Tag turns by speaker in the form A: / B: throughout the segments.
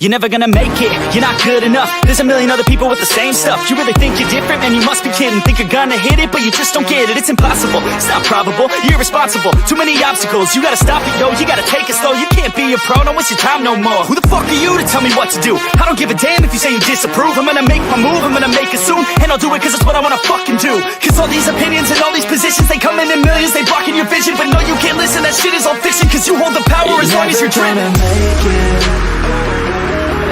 A: You're never gonna make it, you're not good enough. There's a million other people with the same stuff. You really think you're different? Man, you must be kidding. Think you're gonna hit it, but you just don't get it. It's impossible, it's not probable, you're irresponsible. Too many obstacles, you gotta stop it, yo. You gotta take it slow, you can't be a pro. Don't waste your time no more. Who the fuck are you to tell me what to do? I don't give a damn if you say you disapprove. I'm gonna make my move, I'm gonna make it soon. And I'll do it cause it's what I wanna fucking do. Cause all these opinions and all these positions, they come in millions, they blocking your vision. But no, you can't listen, that shit is all fiction. Cause you hold the power as long as you're dreaming.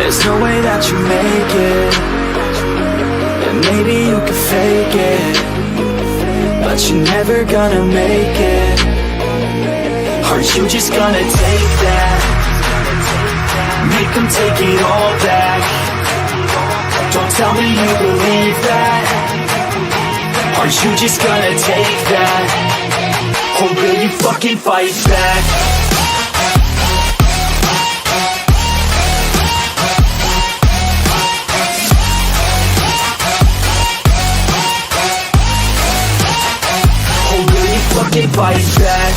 B: There's no way that you make it. And maybe you could fake it, but you're never gonna make it. Are you just gonna take that? Make them take it all back. Don't tell me you believe that. Are you just gonna take that? Or will you fucking fight back? Fucking fight back.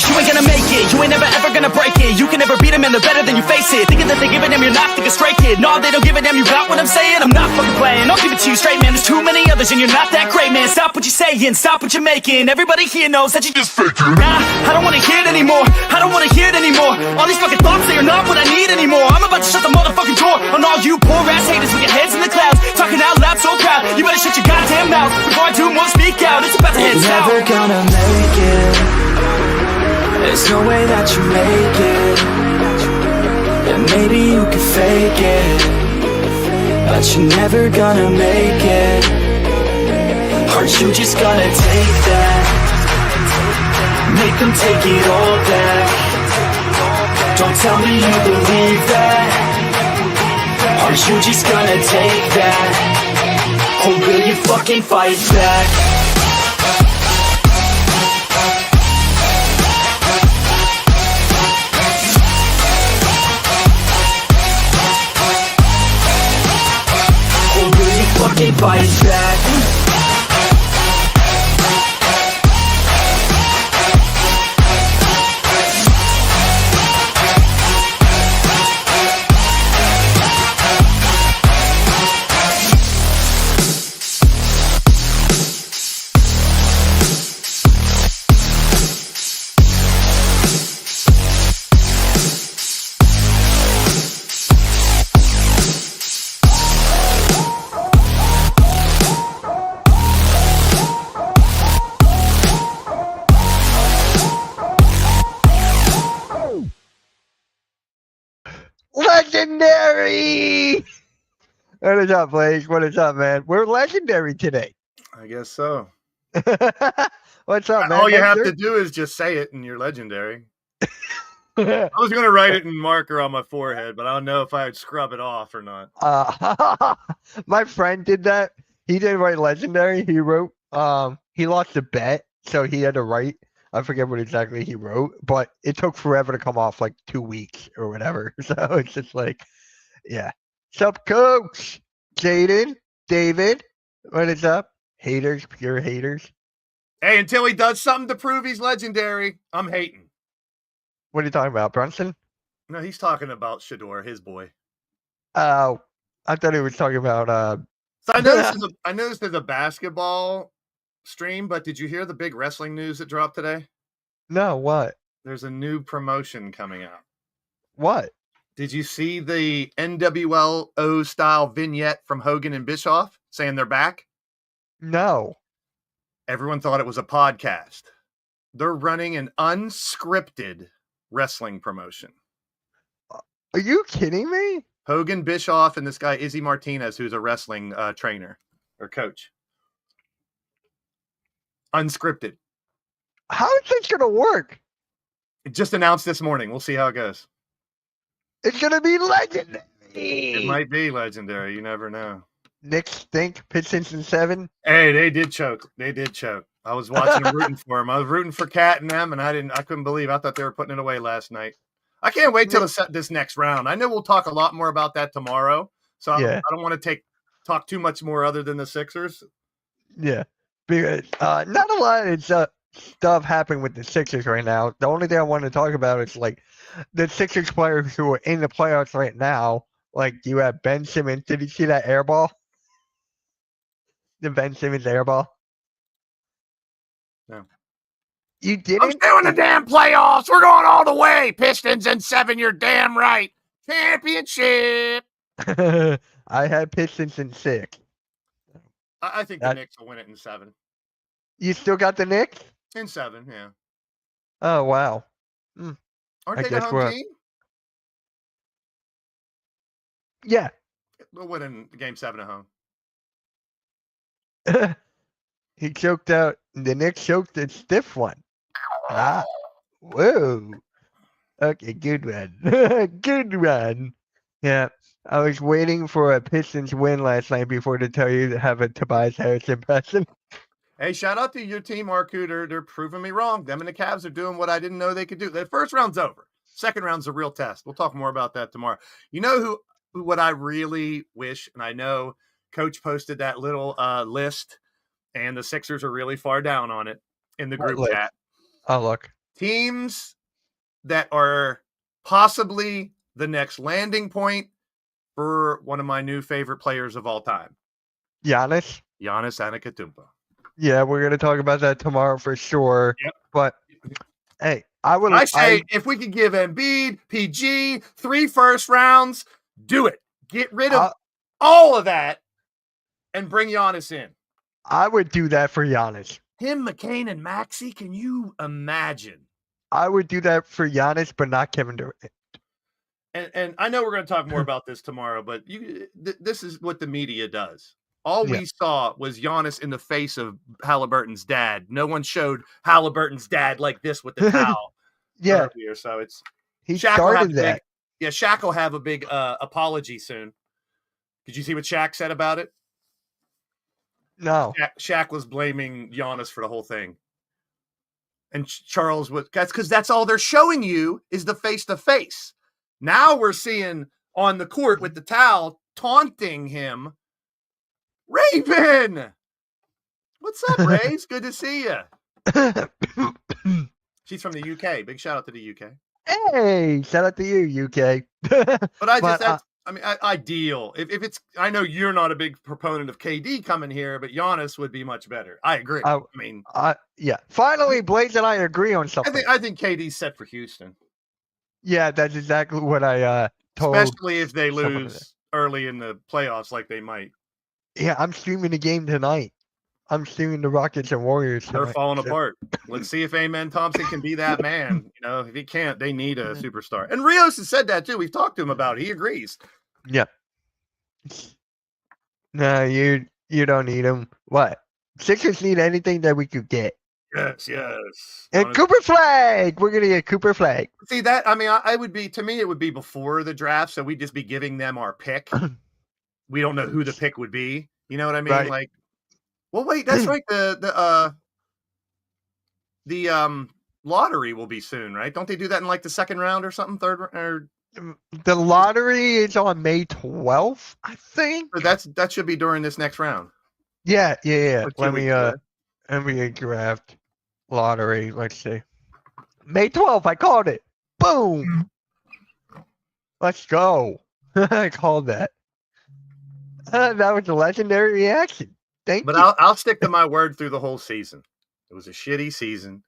B: You ain't gonna make it, you ain't never ever gonna break it. You can never beat them and they're better than you face it. Thinking that they give a damn, you're not thinking straight, kid. No, they don't give a damn, you got what I'm saying? I'm not fucking playing, I'll give it to you straight, man. There's too many others and you're not that great, man. Stop what you're saying, stop what you're making. Everybody here knows that you just faking. Nah, I don't wanna hear it anymore, I don't wanna hear it anymore. All these fucking thoughts, they are not what I need anymore. I'm about to shut the motherfucking door on all you poor ass haters with your heads in the clouds, talking out loud so proud. You better shut your goddamn mouth before I do more speak out. It's about to head south. You're never gonna make it. There's no way that you make it. And maybe you could fake it, but you're never gonna make it. Are you just gonna take that? Make them take it all back. Don't tell me you believe that. Are you just gonna take that? Or will you fucking fight back? Fucking fight back.
C: Legendary! What is up, Blaze? What is up, man? We're legendary today.
D: I guess so.
C: What's up, man?
D: All you have to do is just say it and you're legendary. I was going to write it in marker on my forehead, but I don't know if I would scrub it off or not.
C: My friend did that. He didn't write legendary. He wrote, he lost a bet, so he had to write. I forget what exactly he wrote, but it took forever to come off, like 2 weeks or whatever. So it's just like, yeah. What's up, Coach? Jaden, David, what is up? Haters, pure haters.
D: Hey, until he does something to prove he's legendary, I'm hating.
C: What are you talking about, Brunson?
D: No, he's talking about Shador, his boy.
C: Oh, I thought he was talking about.
D: So I know this is a basketball stream, but did you hear the big wrestling news that dropped today?
C: No, what?
D: There's a new promotion coming out.
C: What?
D: Did you see the NWLO style vignette from Hogan and Bischoff saying they're back?
C: No.
D: Everyone thought it was a podcast. They're running an unscripted wrestling promotion.
C: Are you kidding me?
D: Hogan, Bischoff, and this guy Izzy Martinez, who's a wrestling trainer or coach. Unscripted.
C: How is this going to work?
D: It just announced this morning. We'll see how it goes.
C: It's going to be legendary.
D: It might be legendary. You never know.
C: Nick Stink, Pistons in 7.
D: Hey, they did choke. They did choke. I was watching them, rooting for them. I was rooting for Cat and them, and I couldn't believe. I thought they were putting it away last night. I can't wait till this next round. I know we'll talk a lot more about that tomorrow, so I don't want to take talk too much more other than the Sixers?
C: Yeah, because not a lot of stuff happening with the Sixers right now. The only thing I want to talk about is like the Sixers players who are in the playoffs right now. Like you have Ben Simmons. Did you see that air ball? The Ben Simmons air ball?
D: No.
C: You
B: I'm
C: didn't?
B: doing the damn playoffs. We're going all the way. Pistons in 7. You're damn right. Championship.
C: I had Pistons in 6.
D: I think the Knicks will win it in 7.
C: You still got the Knicks?
D: In 7, yeah.
C: Oh wow.
D: Aren't
C: I
D: they the
C: guess
D: home
C: we're-
D: team?
C: Yeah.
D: They'll win in Game 7 at home.
C: He choked out. The Knicks choked a stiff one. Ah. Whoa. Okay, good one. Good one. Yeah. I was waiting for a Pistons win last night before to tell you to have a Tobias Harris impression.
D: Hey, shout out to your team, Marku. They're proving me wrong. Them and the Cavs are doing what I didn't know they could do. The first round's over. Second round's a real test. We'll talk more about that tomorrow. You know what I really wish, and I know Coach posted that little list, and the Sixers are really far down on it in the group
C: list?
D: chat.
C: Oh, look.
D: Teams that are possibly the next landing point for one of my new favorite players of all time,
C: Giannis?
D: Giannis Antetokounmpo.
C: Yeah, we're going to talk about that tomorrow for sure.
D: Yep.
C: But, hey, I
D: say if we could give Embiid, PG, 3 first rounds, do it. Get rid of all of that and bring Giannis in.
C: I would do that for Giannis.
D: Him, McCain, and Maxey, can you imagine?
C: I would do that for Giannis, but not Kevin Durant.
D: And I know we're going to talk more about this tomorrow, but this is what the media does. All we saw was Giannis in the face of Halliburton's dad. No one showed Halliburton's dad like this with the towel.
C: Yeah.
D: Earlier, so
C: He
D: Shaq
C: started that.
D: Shaq will have a big apology soon. Did you see what Shaq said about it?
C: No.
D: Shaq was blaming Giannis for the whole thing. And Charles was, because that's all they're showing you is the face-to-face. Now we're seeing on the court with the towel taunting him. Raven! What's up, Ray? It's good to see you. She's from the UK. Big shout out to the UK.
C: Hey, shout out to you, UK.
D: But ideal. If it's, I know you're not a big proponent of KD coming here, but Giannis would be much better. I agree.
C: Yeah. Finally, Blaze and I agree on something.
D: I think KD's set for Houston.
C: Yeah, that's exactly what I told.
D: Especially if they lose early in the playoffs, like they might.
C: Yeah, I'm streaming the game tonight. I'm streaming the Rockets and Warriors tonight.
D: They're falling apart. Let's see if Amen Thompson can be that man. You know, if he can't, they need a superstar. And Rios has said that too. We've talked to him about it. He agrees.
C: Yeah. No, you don't need him. What? Sixers need anything that we could get.
D: Yes.
C: And Cooper Flag. We're gonna get Cooper Flag.
D: See that? I mean, I would be, to me, it would be before the draft, so we'd just be giving them our pick. We don't know who the pick would be. You know what I mean?
C: Right.
D: Like, well, wait, that's right. The lottery will be soon, right? Don't they do that in like the second round or something? Or
C: The lottery is on May 12th, I think.
D: or that should be during this next round.
C: Yeah.
D: Or 2
C: Let me
D: weeks away.
C: NBA draft lottery. Let's see. May 12th. I called it. Boom. Let's go. I called that. That was a legendary reaction. Thank
D: But
C: you.
D: I'll stick to my word through the whole season. It was a shitty season.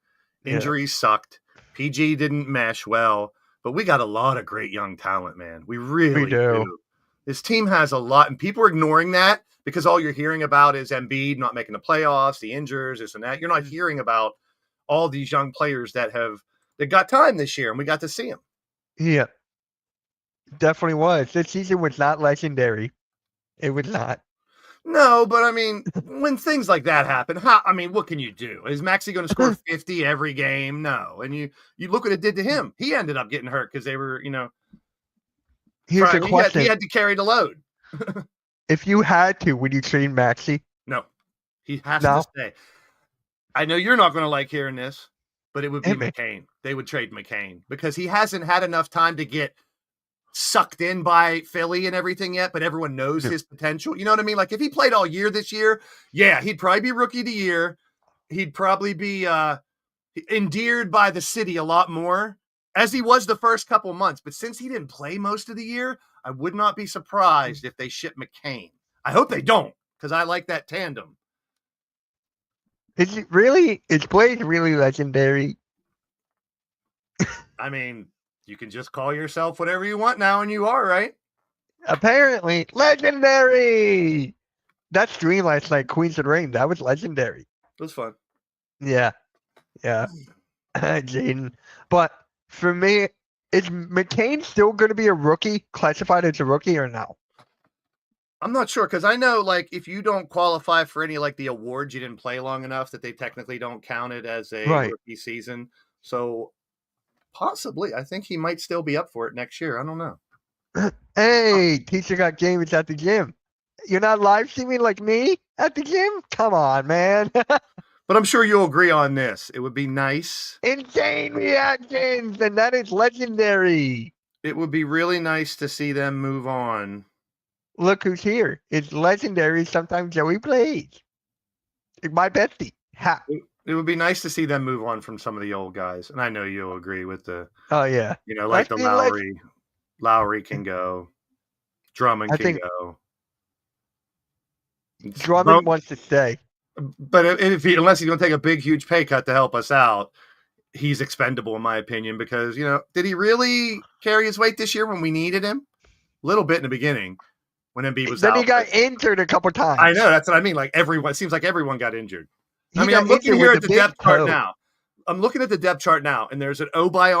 D: Injuries sucked. PG didn't mesh well, but we got a lot of great young talent, man. We really do. This team has a lot, and people are ignoring that because all you're hearing about is Embiid not making the playoffs, the injuries, this and that. You're not hearing about all these young players that got time this year, and we got to see them.
C: Yeah. Definitely was. This season was not legendary. It was not.
D: No, but I mean, when things like that happen, what can you do? Is Maxey going to score 50 every game? No. And you look what it did to him. He ended up getting hurt because they were,
C: Here's the question.
D: He had to carry the load.
C: If you had to, would you trade Maxey?
D: No. He has to stay. I know you're not going to like hearing this, but it would be McCain. They would trade McCain because he hasn't had enough time to get sucked in by Philly and everything yet, but everyone knows his potential. You know what I mean? Like if he played all year this year, yeah, he'd probably be rookie of the year. He'd probably be endeared by the city a lot more as he was the first couple months. But since he didn't play most of the year, I would not be surprised if they ship McCain. I hope they don't, because I like that tandem.
C: Is Blaze really legendary?
D: I mean, you can just call yourself whatever you want now, and you are, right?
C: Apparently, legendary. That stream last night, Queens and Rain, that was legendary.
D: It was fun.
C: Yeah. Jaden. But for me, is McCain still going to be a rookie, classified as a rookie or no?
D: I'm not sure, because I know, like, if you don't qualify for any, like, the awards, you didn't play long enough, that they technically don't count it as a rookie season. So possibly, I think he might still be up for it next year. I don't know.
C: Hey, teacher got games at the gym. You're not live streaming like me at the gym? Come on, man.
D: But I'm sure you'll agree on this. It would be nice.
C: Insane reactions, and that is legendary.
D: It would be really nice to see them move on.
C: Look who's here. It's legendary. Sometimes Joey plays. My bestie. Ha.
D: It would be nice to see them move on from some of the old guys. And I know you'll agree with the,
C: oh, yeah.
D: You know, like the Lowry. Lowry can go. Drummond can go.
C: Drummond wants to stay.
D: But unless he's going to take a big, huge pay cut to help us out, he's expendable, in my opinion, because, you know, did he really carry his weight this year when we needed him? A little bit in the beginning when Embiid was out.
C: Then he got injured a couple times.
D: I know. That's what I mean. Like it seems like everyone got injured. I'm looking here at the depth chart now. I'm looking at the depth chart now, and there's an O by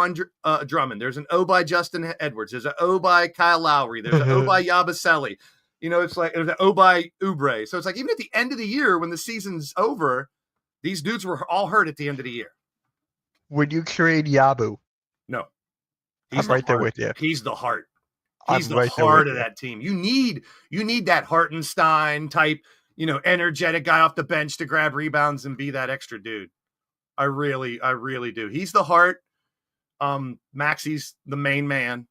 D: Drummond. There's an O by Justin Edwards. There's an O by Kyle Lowry. There's an O by Yabusele. You know, it's like there's an O by Oubre. So it's like even at the end of the year when the season's over, these dudes were all hurt at the end of the year.
C: Would you trade Yabu?
D: No.
C: I'm right there with you.
D: He's the heart. He's the heart of that team. You need that Hartenstein type, you know, energetic guy off the bench to grab rebounds and be that extra dude. I really do. He's the heart. Maxi's the main man.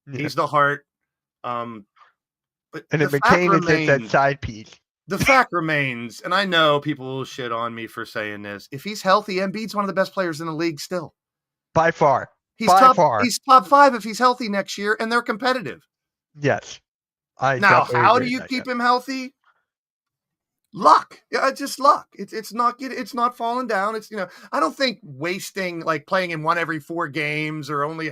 D: Yeah. He's the heart. But
C: and if McCain is just that side piece.
D: The fact remains, and I know people will shit on me for saying this, if he's healthy, Embiid's one of the best players in the league still.
C: By far.
D: He's top 5 if he's healthy next year, and they're competitive.
C: Yes.
D: Now, how do you keep him healthy? Luck. Yeah, just luck. It's not falling down. It's, you know, I don't think wasting, like, playing in one every 4 games or only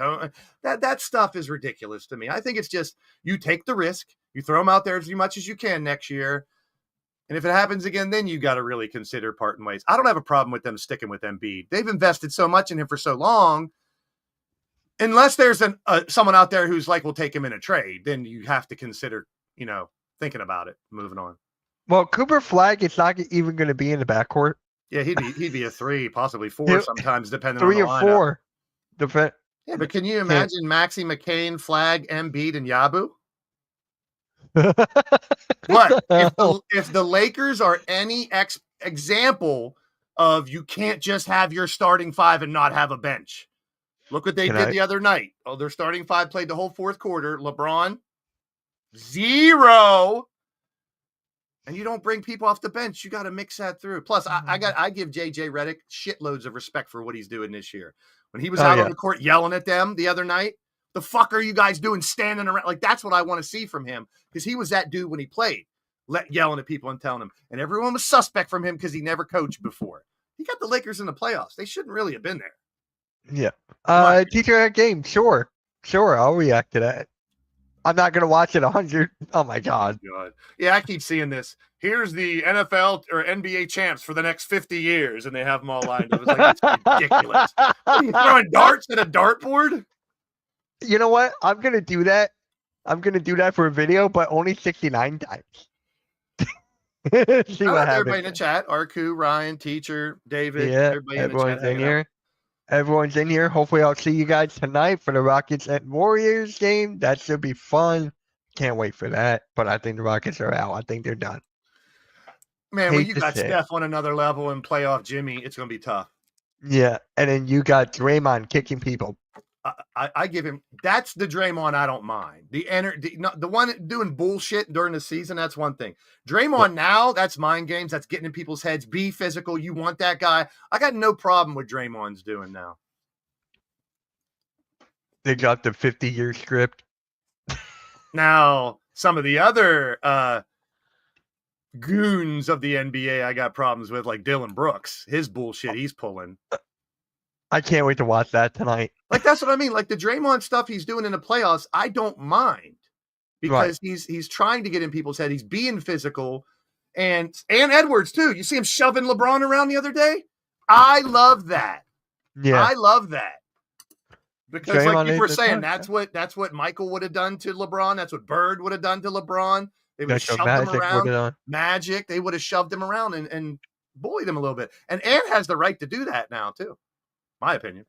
D: that stuff is ridiculous to me. I think it's just you take the risk, you throw him out there as much as you can next year. And if it happens again, then you got to really consider parting ways. I don't have a problem with them sticking with Embiid. They've invested so much in him for so long. Unless there's someone out there who's like, we'll take him in a trade, then you have to consider, you know, thinking about it, moving on.
C: Well, Cooper Flag is not even going to be in the backcourt.
D: Yeah, he'd be a 3, possibly 4 sometimes, depending on the
C: 3 or 4.
D: Yeah, but can you imagine Maxey, McCain, Flag, Embiid, and Yabu? What if the Lakers are any example of you can't just have your starting 5 and not have a bench? Look what they did the other night. Oh, their starting 5 played the whole 4th quarter. LeBron 0, and you don't bring people off the bench. You got to mix that through. Plus, I give JJ Redick shitloads of respect for what he's doing this year. When he was out on the court yelling at them the other night, the fuck are you guys doing standing around? Like, that's what I want to see from him, because he was that dude when he played, yelling at people and telling them. And everyone was suspect from him because he never coached before. He got the Lakers in the playoffs. They shouldn't really have been there.
C: Yeah. Teacher at game. Sure. I'll react to that. I'm not going to watch it 100. Oh, my God.
D: Yeah, I keep seeing this. Here's the NFL or NBA champs for the next 50 years, and they have them all lined up. It's like, it's ridiculous. Are you throwing darts at a dartboard?
C: You know what? I'm going to do that. I'm going to do that for a video, but only 69 times. See what happens.
D: Everybody in the chat. Arku, Ryan, Teacher, David.
C: Yeah, everyone's in here. Everyone's in here. Hopefully I'll see you guys tonight for the Rockets and Warriors game. That should be fun. Can't wait for that. But I think the Rockets are out. I think they're done.
D: Man, when you got Steph on another level and playoff Jimmy, it's going to be tough.
C: Yeah, and then you got Draymond kicking people.
D: I give him. That's the Draymond I don't mind. The one doing bullshit during the season. That's one thing. Draymond now, that's mind games. That's getting in people's heads. Be physical. You want that guy. I got no problem with Draymond's doing now.
C: They got the 50-year script.
D: Now, some of the other goons of the NBA I got problems with, like Dylan Brooks. His bullshit he's pulling.
C: I can't wait to watch that tonight.
D: Like, that's what I mean. Like, the Draymond stuff he's doing in the playoffs, I don't mind. Because he's trying to get in people's head. He's being physical. And Edwards, too. You see him shoving LeBron around the other day? I love that.
C: Yeah.
D: I love that. Because
C: Draymond
D: like you were
C: needs to
D: saying,
C: touch,
D: that's what Michael would have done to LeBron. That's what Bird would have done to LeBron. They would have
C: That's what
D: shoved him
C: Magic
D: around.
C: would've done.
D: Magic, they would have shoved him around and bullied him a little bit. And Ant has the right to do that now, too. My opinion.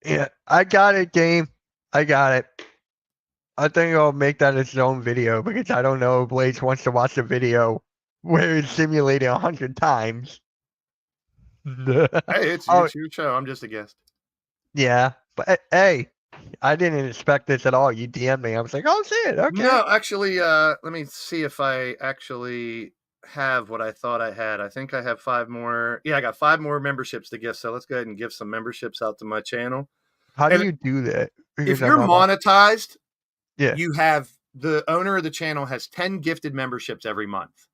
C: Yeah, I got it, game. I got it. I think I'll make that its own video because I don't know if Blaze wants to watch a video where it's simulated 100 times.
D: Hey, it's your show. I'm just a guest.
C: Yeah, but hey, I didn't expect this at all. You DM'd me. I was like, oh, shit. Okay.
D: No, actually, let me see if I actually have what I thought I had. I think I have 5 more. Yeah, I got 5 more memberships to give. So let's go ahead and give some memberships out to my channel.
C: How do you do that?
D: If you're monetized,
C: yeah,
D: you have the owner of the channel has 10 gifted memberships every month.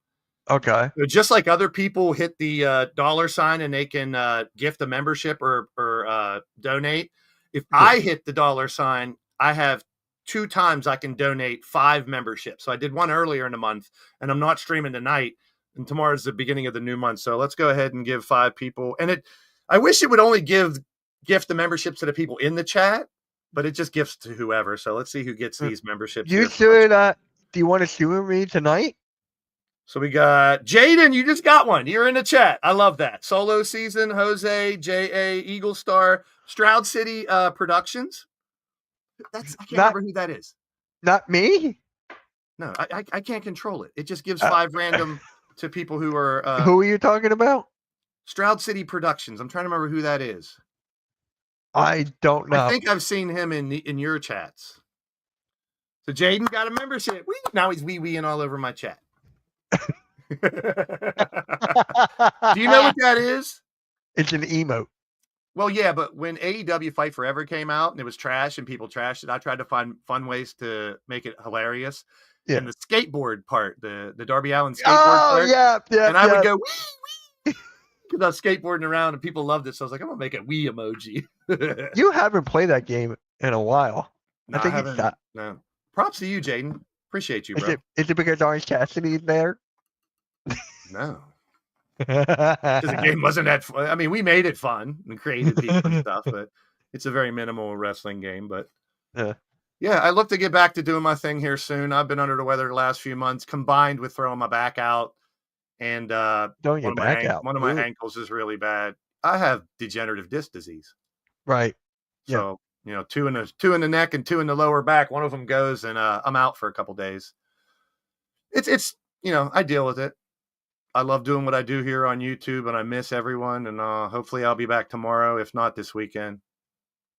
C: Okay.
D: So just like other people hit the $sign and they can gift a membership or donate. If I hit the $sign, I have 2 times I can donate 5 memberships. So I did one earlier in the month, and I'm not streaming tonight. And tomorrow's the beginning of the new month. So let's go ahead and give 5 people. And I wish it would only gift the memberships to the people in the chat, but it just gifts to whoever. So let's see who gets these memberships.
C: You should. Do you want to stream me tonight?
D: So we got Jaden. You just got one. You're in the chat. I love that. Solo Season, Jose, J.A., Eagle Star, Stroud City Productions. I can't remember who that is.
C: Not me?
D: No, I can't control it. It just gives 5 random to people who are.
C: Who are you talking about?
D: Stroud City Productions. I'm trying to remember who that is.
C: I don't know.
D: I think I've seen him in your chats. So Jaden got a membership. Now he's wee-weeing all over my chat. Do you know what that is?
C: It's an emote.
D: Well, yeah, but when AEW Fight Forever came out and it was trash and people trashed it, I tried to find fun ways to make it hilarious. Yeah. And the skateboard part, the Darby Allin skateboard part.
C: Yeah.
D: And I would go, wee, wee, because I was skateboarding around and people loved it. So I was like, I'm going to make a wee emoji.
C: You haven't played that game in a while.
D: No,
C: I think it's that.
D: No. Props to you, Jaden. Appreciate you, bro.
C: Is it because Orange Cassidy's there?
D: No. Because the game wasn't that fun. I mean, we made it fun and created people and stuff, but it's a very minimal wrestling game. But yeah, I look to get back to doing my thing here soon. I've been under the weather the last few months, combined with throwing my back out. And one of my ankles is really bad. I have degenerative disc disease.
C: Right.
D: So, 2 in the neck and 2 in the lower back. One of them goes and I'm out for a couple days. It's I deal with it. I love doing what I do here on YouTube, and I miss everyone. And hopefully I'll be back tomorrow, if not this weekend.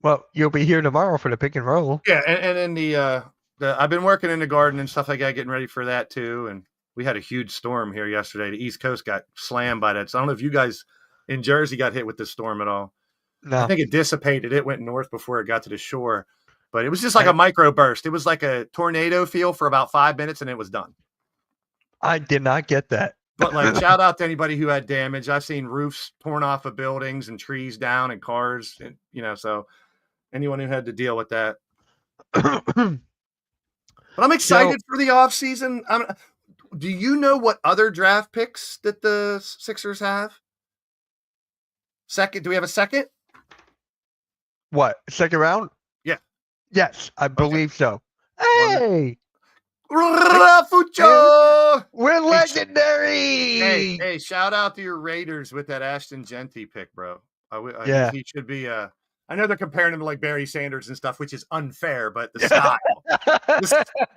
C: Well, you'll be here tomorrow for the pick and roll.
D: Yeah, and then the I've been working in the garden and stuff like that, getting ready for that too. And we had a huge storm here yesterday. The East Coast got slammed by that. So I don't know if you guys in Jersey got hit with this storm at all.
C: No.
D: I think it dissipated. It went north before it got to the shore. But it was just like a micro burst. It was like a tornado feel for about 5 minutes, and it was done.
C: I did not get that.
D: But like, shout out to anybody who had damage. I've seen roofs torn off of buildings and trees down and cars, and so anyone who had to deal with that. But I'm excited for the off season. Do you know what other draft picks that the Sixers have? Do we have a second?
C: What, second round?
D: Yeah.
C: Yes, I believe so. Hey.
D: Fucho!
C: We're legendary.
D: Hey, shout out to your Raiders with that Ashton Genty pick, bro.
C: Yeah,
D: he should be. I know they're comparing him to like Barry Sanders and stuff, which is unfair, but the style.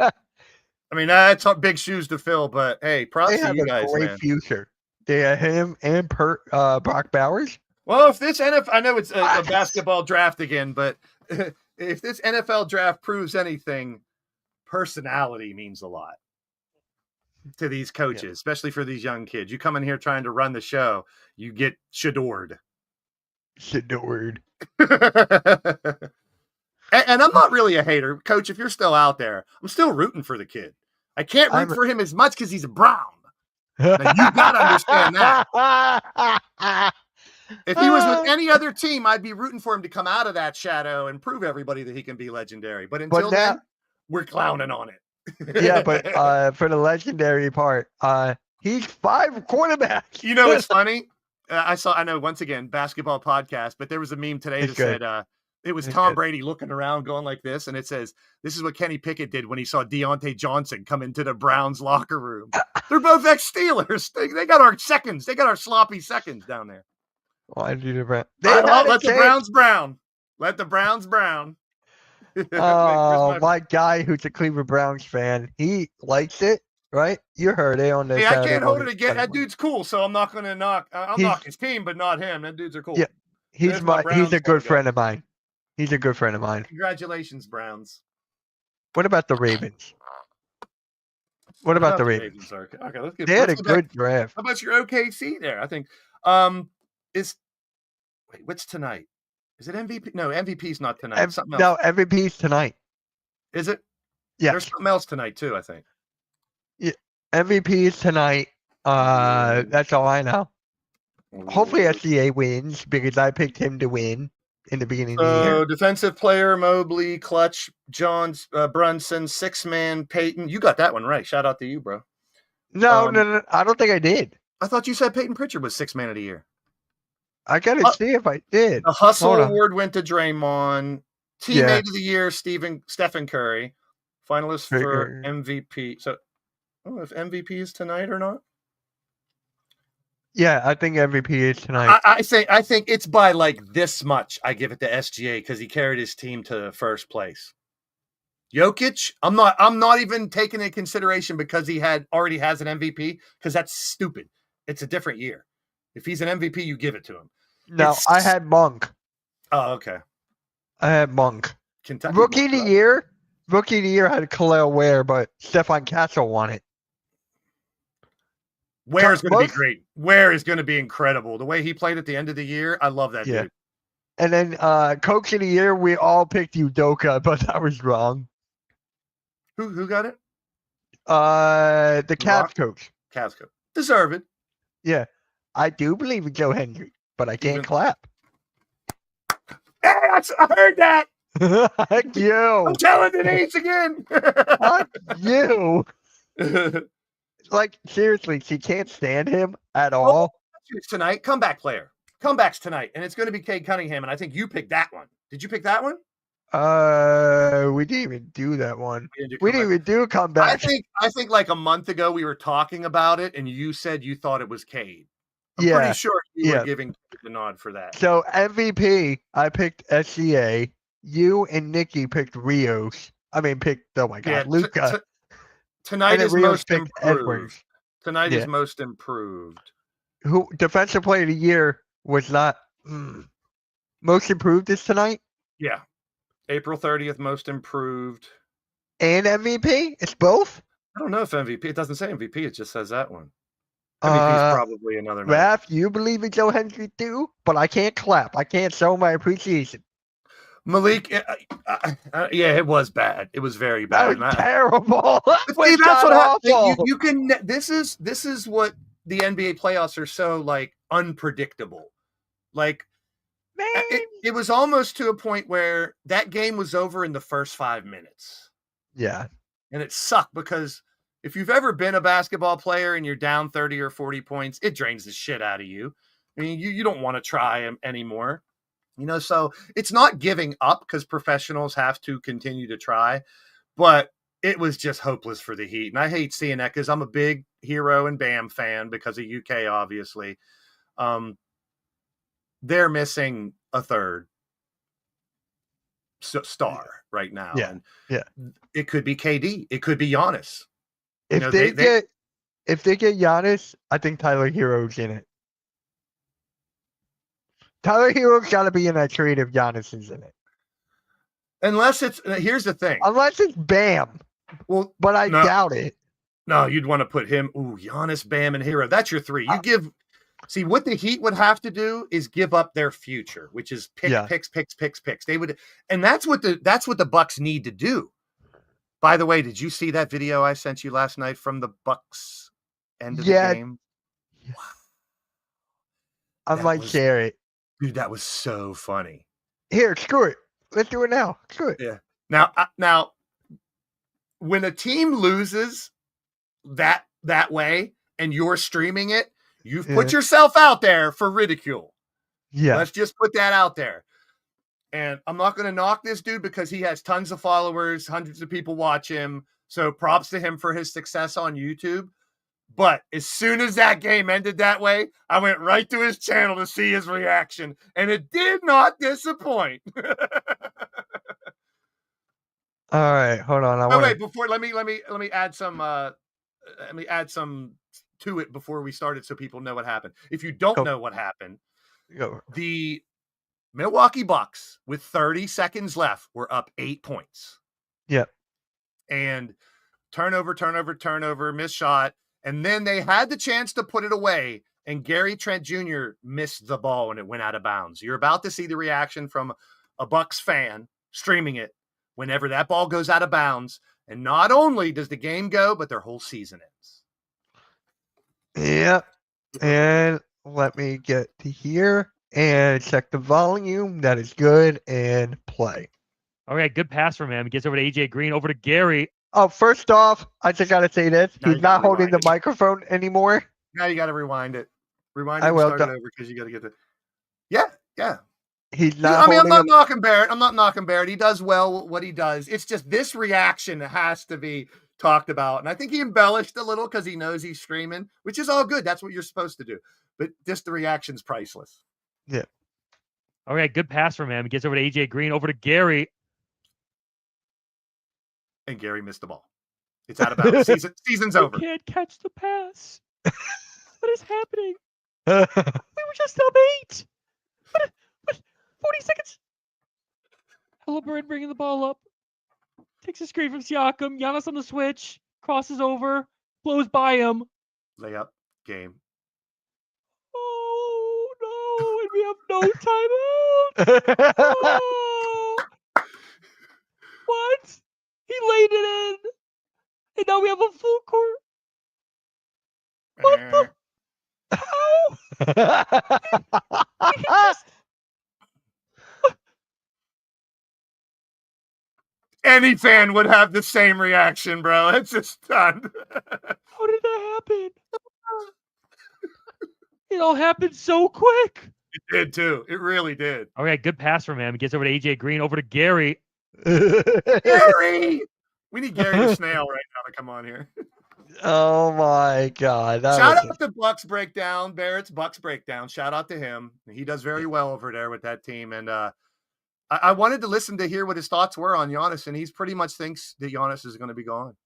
D: I mean, that's big shoes to fill. But hey, props to you guys,
C: great
D: man.
C: Future. They have him and Brock Bowers.
D: Well, if this NFL, I know it's a basketball draft again, but if this NFL draft proves anything, personality means a lot to these coaches, especially for these young kids. You come in here trying to run the show, you get shadored.
C: Shadored.
D: And I'm not really a hater. Coach, if you're still out there, I'm still rooting for the kid. I can't root for him as much because he's a Brown. Now, you got to understand that. If he was with any other team, I'd be rooting for him to come out of that shadow and prove everybody that he can be legendary. But until then, we're clowning on it.
C: Yeah, but for the legendary part, he's 5 quarterbacks.
D: You know, it's funny. I know, once again, basketball podcast, but there was a meme today that said it was Tom Brady looking around going like this, and it says, this is what Kenny Pickett did when he saw Deontay Johnson come into the Browns locker room. They're both ex-Steelers. They got our seconds. They got our sloppy seconds down there.
C: Why do the Browns?
D: Let the Browns brown. Let the Browns brown.
C: Oh, my guy who's a Cleveland Browns fan, he likes it, right? You heard it on the.
D: Hey, I can't hold it again. That dude's cool, so I'm not going to knock. I'll knock his team, but not him. That dudes are cool.
C: Yeah, he's a good friend of mine. He's a good friend of mine.
D: Congratulations, Browns.
C: What about the Ravens? What about the Ravens?
D: Okay, let's get.
C: They had a good draft.
D: How about your OKC there? I think what's tonight? Is it MVP? No, MVP's not tonight. Something else.
C: No, MVP's tonight.
D: Is it?
C: Yeah.
D: There's something else tonight too, I think.
C: Yeah, MVP's tonight. That's all I know. Hopefully SCA wins because I picked him to win in the beginning of the year.
D: Defensive player, Mobley, clutch, Johns, Brunson, 6-man, Peyton. You got that one right. Shout out to you, bro.
C: No. I don't think I did.
D: I thought you said Peyton Pritchard was 6-man of the year.
C: I got to see if I did.
D: The Hustle Award went to Draymond. Teammate of the year, Stephen Curry. Finalist for MVP. So, if MVP is tonight or not?
C: Yeah, I think MVP is tonight.
D: I think it's by like this much. I give it to SGA because he carried his team to first place. Jokic, I'm not even taking into consideration because he already has an MVP because that's stupid. It's a different year. If he's an MVP, you give it to him.
C: No, I had Monk.
D: Oh, okay.
C: I had Monk.
D: Kentucky
C: Rookie of the year had Khalil Ware, but Stephon Castle won it.
D: Ware is going to be great. Ware is going to be incredible. The way he played at the end of the year, I love that dude.
C: And then Coach of the year, we all picked Udoka, but that was wrong.
D: Who got it?
C: The Cavs coach.
D: Cavs coach. Deserve it.
C: Yeah. I do believe in Joe Hendry, but I can't clap.
D: Hey, I heard that.
C: Heck you.
D: I'm telling Denise again.
C: Fuck you. Like, seriously, she can't stand him at all.
D: Tonight, comeback player. Comebacks tonight, and it's going to be Cade Cunningham, and I think you picked that one. Did you pick that one?
C: We didn't even do that one. We didn't even do a comeback.
D: I think like a month ago we were talking about it, and you said you thought it was Cade. I'm pretty sure you were giving the nod for that.
C: So MVP, I picked SCA. You and Nikki picked Rios. Luka.
D: Tonight is most improved. Tonight is most improved.
C: Who defensive player of the year was not most improved is tonight?
D: Yeah. April 30th, most improved.
C: And MVP? It's both?
D: I don't know if MVP. It doesn't say MVP. It just says that one. MVP is probably another night.
C: Raph, you believe in Joe Hendry too? But I can't clap. I can't show my appreciation.
D: Malik, it was bad. It was very bad.
C: That was terrible.
D: See, that's what happened. You can. This is what the NBA playoffs are so like unpredictable. Like, it was almost to a point where that game was over in the first 5 minutes.
C: Yeah,
D: and it sucked because if you've ever been a basketball player and you're down 30 or 40 points, it drains the shit out of you. I mean, you don't want to try anymore. So it's not giving up because professionals have to continue to try, but it was just hopeless for the Heat. And I hate seeing that because I'm a big Hero and Bam fan because of UK, obviously. They're missing a third star right now.
C: Yeah.
D: And it could be KD. It could be Giannis.
C: If they get Giannis, I think Tyler Hero's in it. Tyler Hero's got to be in that trade if Giannis is in it.
D: Unless it's here's the thing.
C: Unless it's Bam.
D: Well,
C: but I doubt it.
D: No, you'd want to put him. Ooh, Giannis, Bam, and Hero. That's your three. You give. See, what the Heat would have to do is give up their future, which is picks. They would, and that's what the Bucks need to do. By the way, did you see that video I sent you last night from the Bucks end of the game?
C: Wow. I might share it.
D: Dude, that was so funny.
C: Here, screw it. Let's do it now. Screw it.
D: Yeah. Now, when a team loses that way and you're streaming it, you've put yourself out there for ridicule.
C: Yeah.
D: Let's just put that out there. And I'm not going to knock this dude because he has tons of followers, hundreds of people watch him. So props to him for his success on YouTube. But as soon as that game ended that way, I went right to his channel to see his reaction, and it did not disappoint.
C: All right, hold on.
D: Wait, before let me add some to it before we started so people know what happened. If you don't know what happened, the Milwaukee Bucks with 30 seconds left were up 8 points.
C: Yep.
D: And turnover, missed shot. And then they had the chance to put it away, and Gary Trent Jr. missed the ball when it went out of bounds. You're about to see the reaction from a Bucks fan streaming it whenever that ball goes out of bounds. And not only does the game go, but their whole season ends.
C: Yep. And let me get to here and check the volume. That is good. And play.
B: All right, good pass from him. He gets over to AJ Green, over to Gary.
C: Oh, first off, I just got to say this. He's not holding the microphone anymore.
D: Now you got to rewind it. Rewind it and start it over because you got to get the... Yeah.
C: He's not
D: I'm not knocking Barrett. He does well what he does. It's just this reaction has to be talked about. And I think he embellished a little because he knows he's streaming, which is all good. That's what you're supposed to do. But just the reaction's priceless.
C: Yeah.
B: All right, good pass from him. He gets over to AJ Green, over to Gary.
D: And Gary missed the ball. It's out of bounds. Season's over.
B: I can't catch the pass. What is happening? We were just up 8. What? 40 seconds. Halliburton bringing the ball up. Takes a screen from Siakam. Giannis on the switch. Crosses over. Blows by him.
D: Layup. Game.
B: Oh, no. And we have no timeout. Oh. What? He laid it in. And now we have a full court. What the? How? He just...
D: Any fan would have the same reaction, bro. It's just done.
B: How did that happen? It all happened so quick.
D: It did, too. It really did.
B: All right, good pass from him. He gets over to AJ Green, over to Gary.
D: Gary! We need Gary the Snail right now to come on here.
C: Oh my God.
D: Shout out to Bucks Breakdown, Barrett's Bucks Breakdown. Shout out to him. He does very well over there with that team. And I wanted to listen to hear what his thoughts were on Giannis, and he's pretty much thinks that Giannis is going to be gone.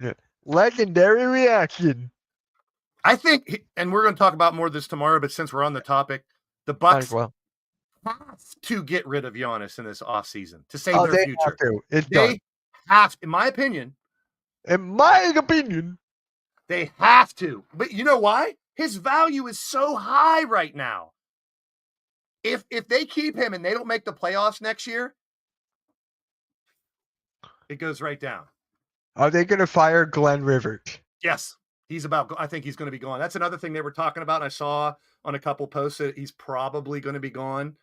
C: Yeah. Legendary reaction.
D: I think, and we're going to talk about more of this tomorrow, but since we're on the topic, the Bucks have to get rid of Giannis in this offseason to save their future. They have, in my opinion, they have to. But you know why? His value is so high right now. If they keep him and they don't make the playoffs next year, it goes right down.
C: Are they going to fire Glenn Rivers?
D: Yes. I think he's going to be gone. That's another thing they were talking about. I saw on a couple posts that he's probably going to be gone.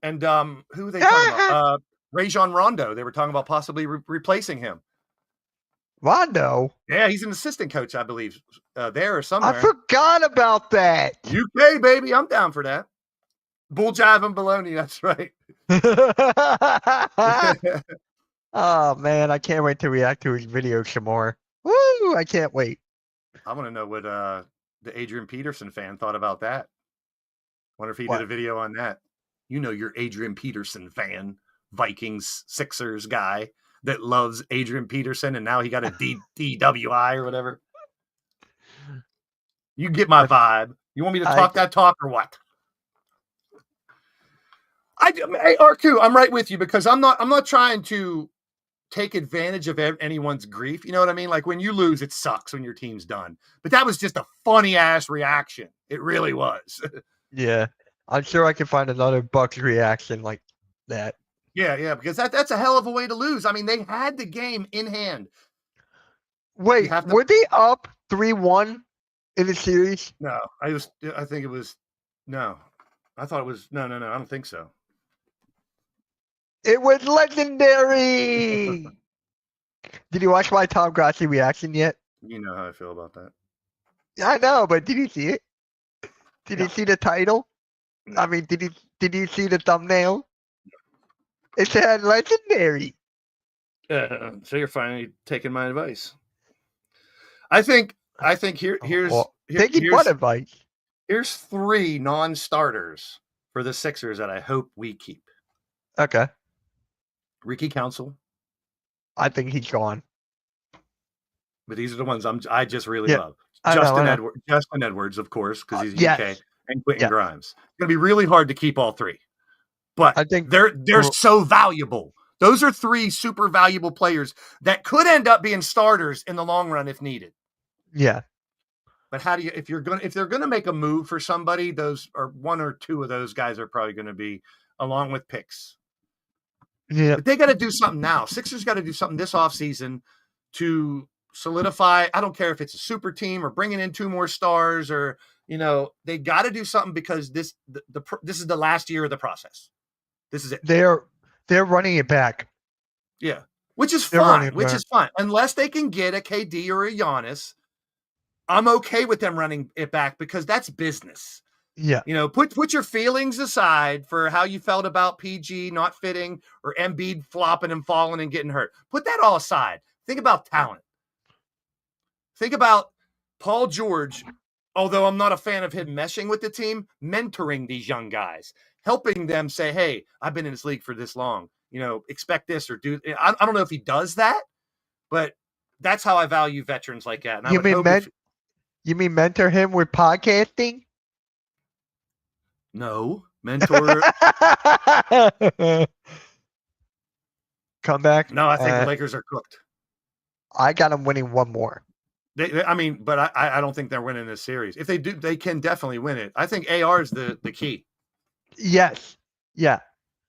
D: And who are they talking about? Rajon Rondo. They were talking about possibly replacing him.
C: Rondo?
D: Yeah, he's an assistant coach, I believe, there or somewhere.
C: I forgot about that.
D: UK, baby. I'm down for that. Bull jive and baloney. That's right.
C: Oh, man. I can't wait to react to his video some more. Woo! I can't wait.
D: I want to know what the Adrian Peterson fan thought about that. Wonder if he did a video on that. You know, you're Adrian Peterson fan, Vikings, Sixers guy that loves Adrian Peterson, and now he got a DWI or whatever. You get my vibe. You want me to talk that talk or what? Hey, RQ, I'm right with you because I'm not trying to take advantage of anyone's grief. You know what I mean? Like when you lose, it sucks when your team's done. But that was just a funny ass reaction. It really was.
C: Yeah. I'm sure I can find another Bucks reaction like that.
D: Yeah, because that's a hell of a way to lose. I mean, they had the game in hand.
C: Wait, were they up 3-1 in the series?
D: No, I think it was no. I thought it was no, I don't think so.
C: It was legendary. Did you watch my Tom Grassi reaction yet?
D: You know how I feel about that.
C: I know, but did you see it? Did you see the title? I mean, did you see the thumbnail? It said legendary.
D: So you're finally taking my advice. I think here's
C: what advice?
D: Here's 3 non-starters for the Sixers that I hope we keep.
C: Okay.
D: Ricky Council.
C: I think he's gone.
D: But these are the ones I just really love. Justin Edwards, of course, because he's UK, and Quentin Grimes. It's going to be really hard to keep all 3. But I think they're so valuable. Those are 3 super valuable players that could end up being starters in the long run if needed.
C: Yeah.
D: But how do you if they're gonna make a move for somebody, those are 1 or 2 of those guys are probably gonna be along with picks.
C: Yeah.
D: But they got to do something now. Sixers got to do something this offseason to solidify. I don't care if it's a super team or bringing in 2 more stars or, they got to do something because this is the last year of the process. This is it.
C: They're running it back.
D: Yeah. Which is fine. Unless they can get a KD or a Giannis, I'm okay with them running it back because that's business.
C: Yeah.
D: Put your feelings aside for how you felt about PG not fitting or Embiid flopping and falling and getting hurt. Put that all aside. Think about talent. Think about Paul George, although I'm not a fan of him meshing with the team, mentoring these young guys, helping them say, hey, I've been in this league for this long. Expect this or do. I don't know if he does that, but that's how I value veterans like that. And
C: you mean mentor him with podcasting?
D: No, mentor.
C: Come back.
D: No, I think the Lakers are cooked.
C: I got them winning 1 more.
D: But I don't think they're winning this series. If they do, they can definitely win it. I think AR is the key.
C: Yes. Yeah.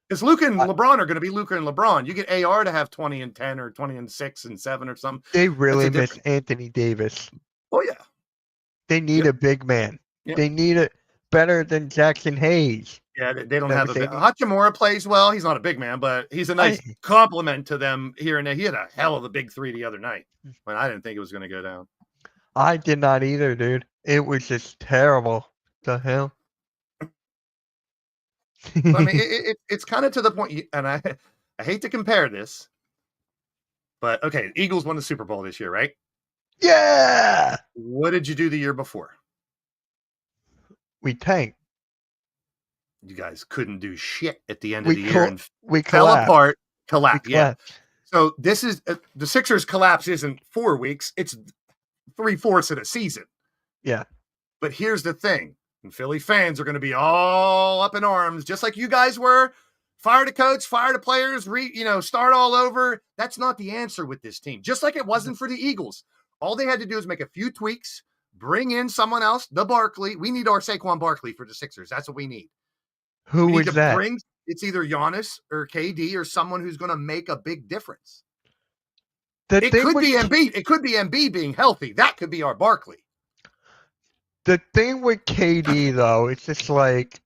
D: Because Luka and LeBron are going to be Luka and LeBron. You get AR to have 20 and 10 or 20 and 6 and 7 or something.
C: They really miss Anthony Davis.
D: Oh, yeah.
C: They need a big man. Yep. They need it better than Jackson Hayes.
D: Yeah, they don't have a big. Hachimura plays well. He's not a big man, but he's a nice compliment to them here and there. He had a hell of a big 3 the other night when I didn't think it was going to go down.
C: I did not either, dude. It was just terrible. The hell?
D: I mean, it's kind of to the point, and I hate to compare this, but okay, Eagles won the Super Bowl this year, right?
C: Yeah.
D: What did you do the year before?
C: We tanked.
D: You guys couldn't do shit at the end of the year and
C: we
D: fell apart. Collapsed. Yeah. So this is the Sixers collapse isn't 4 weeks; it's 3/4 of the season.
C: Yeah.
D: But here's the thing. And Philly fans are going to be all up in arms, just like you guys were. Fire the coach, fire the players, start all over. That's not the answer with this team. Just like it wasn't for the Eagles. All they had to do is make a few tweaks, bring in someone else, the Barkley. We need our Saquon Barkley for the Sixers. That's what we need.
C: Who is that?
D: It's either Giannis or KD or someone who's going to make a big difference.
C: It could
D: be Embiid. It could be Embiid being healthy. That could be our Barkley.
C: The thing with KD, though, it's just like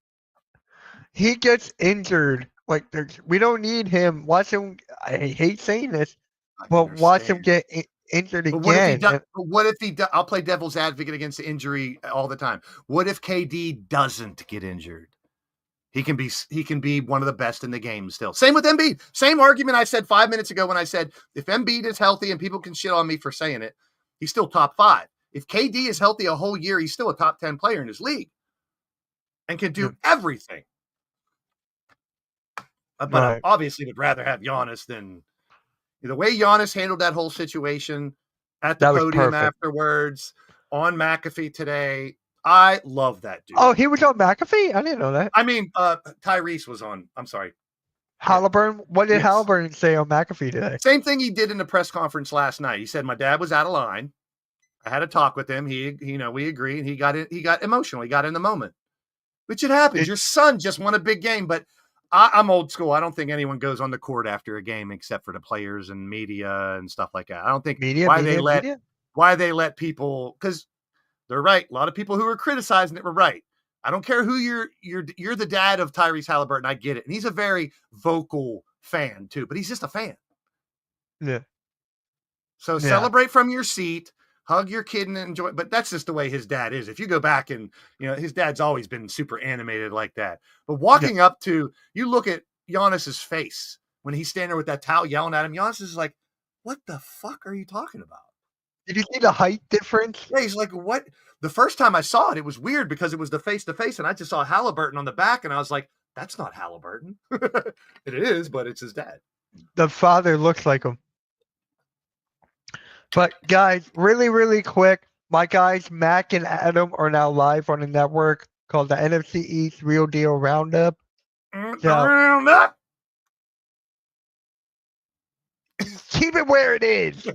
C: he gets injured. Like, we don't need him. Watch him. I hate saying this, but watch him get injured again.
D: What if he does? I'll play devil's advocate against the injury all the time. What if KD doesn't get injured? He can be one of the best in the game still. Same with Embiid. Same argument I said 5 minutes ago when I said if Embiid is healthy, and people can shit on me for saying it, he's still top 5. If KD is healthy a whole year, he's still a top 10 player in his league and can do everything. But I obviously would rather have Giannis than the way Giannis handled that whole situation at the podium afterwards on McAfee today. I love that dude.
C: Oh, he was on McAfee? I didn't know that.
D: I mean, Tyrese was on. I'm sorry.
C: Halliburton. What did
D: Yes.
C: Halliburton say on McAfee today?
D: Same thing he did in the press conference last night. He said my dad was out of line. I had a talk with him. We agreed. He got emotional. He got in the moment, which it happens. Your son just won a big game, but I'm old school. I don't think anyone goes on the court after a game except for the players and media and stuff like that. I don't think why they let people, because they're right. A lot of people who were criticizing it were right. I don't care who you're the dad of Tyrese Halliburton. I get it. And he's a very vocal fan too, but he's just a fan.
C: Yeah.
D: So celebrate from your seat, hug your kid and enjoy. But that's just the way his dad is. If you go back and, his dad's always been super animated like that. But walking up to, you look at Giannis's face when he's standing there with that towel yelling at him. Giannis is like, what the fuck are you talking about?
C: Did you see the height difference?
D: Yeah, he's like, what? The first time I saw it, it was weird because it was the face-to-face, and I just saw Halliburton on the back, and I was like, that's not Halliburton. It is, but it's his dad.
C: The father looks like him. But, guys, really, really quick, my guys, Mac and Adam, are now live on a network called the NFC East Real Deal Roundup.
D: Roundup!
C: Keep it where it is.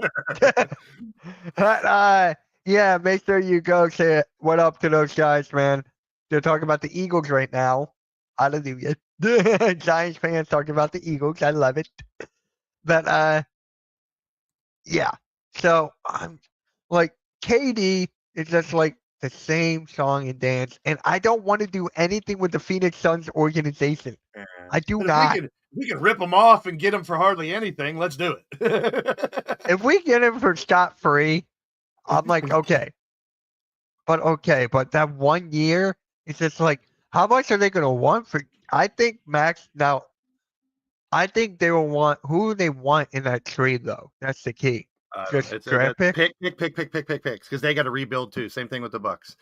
C: But, yeah, make sure you go say what up to those guys, man. They're talking about the Eagles right now. Hallelujah. Giants fans talking about the Eagles. I love it. But, yeah. So, I'm like, KD is just like the same song and dance. And I don't want to do anything with the Phoenix Suns organization. I do not.
D: We can rip them off and get them for hardly anything. Let's do it.
C: If we get him for scot-free, I'm like, okay. But that 1 year, it's just like, how much are they going to want for? I think Max, now, I think they will want, who they want in that trade, though. That's the key.
D: It's draft pick, because they got to rebuild too. Same thing with the Bucks.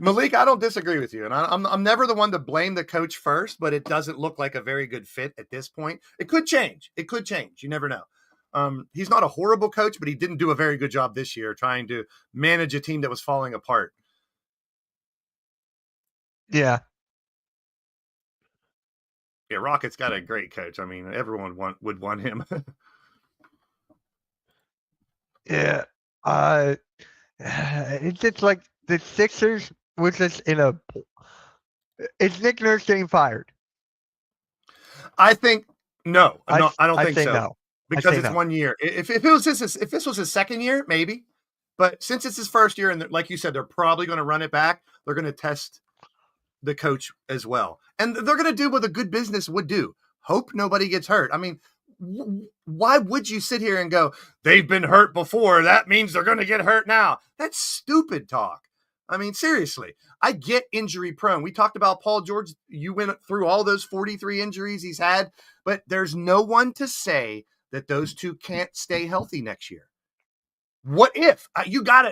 D: Malik, I don't disagree with you, and I'm never the one to blame the coach first, but it doesn't look like a very good fit at this point. It could change. You never know. He's not a horrible coach, but he didn't do a very good job this year trying to manage a team that was falling apart.
C: Yeah.
D: Yeah, Rockets got a great coach. I mean, everyone would want him.
C: Yeah. It's just like the Sixers was just in a. Is Nick Nurse getting fired?
D: I think no. I don't think so.
C: No.
D: Because it's 1 year. If this was his second year, maybe. But since it's his first year, and like you said, they're probably going to run it back. They're going to test the coach as well, and they're going to do what a good business would do. Hope nobody gets hurt. I mean, why would you sit here and go, they've been hurt before, that means they're going to get hurt now? That's stupid talk. I mean, seriously, I get injury prone. We talked about Paul George. You went through all those 43 injuries he's had, but there's no one to say that those two can't stay healthy next year. What if? You gotta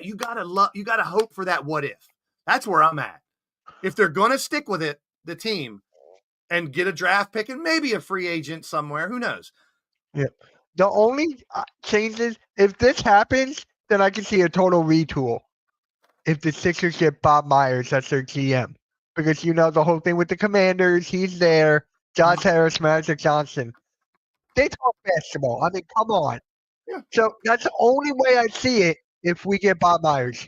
D: hope for that what if. That's where I'm at. If they're going to stick with it, the team, and get a draft pick and maybe a free agent somewhere, who knows?
C: Yeah. The only change is, if this happens, then I can see a total retool. If the Sixers get Bob Myers as their GM. Because the whole thing with the Commanders, he's there. Josh Harris, Magic Johnson. They talk basketball. I mean, come on.
D: Yeah.
C: So that's the only way I see it if we get Bob Myers.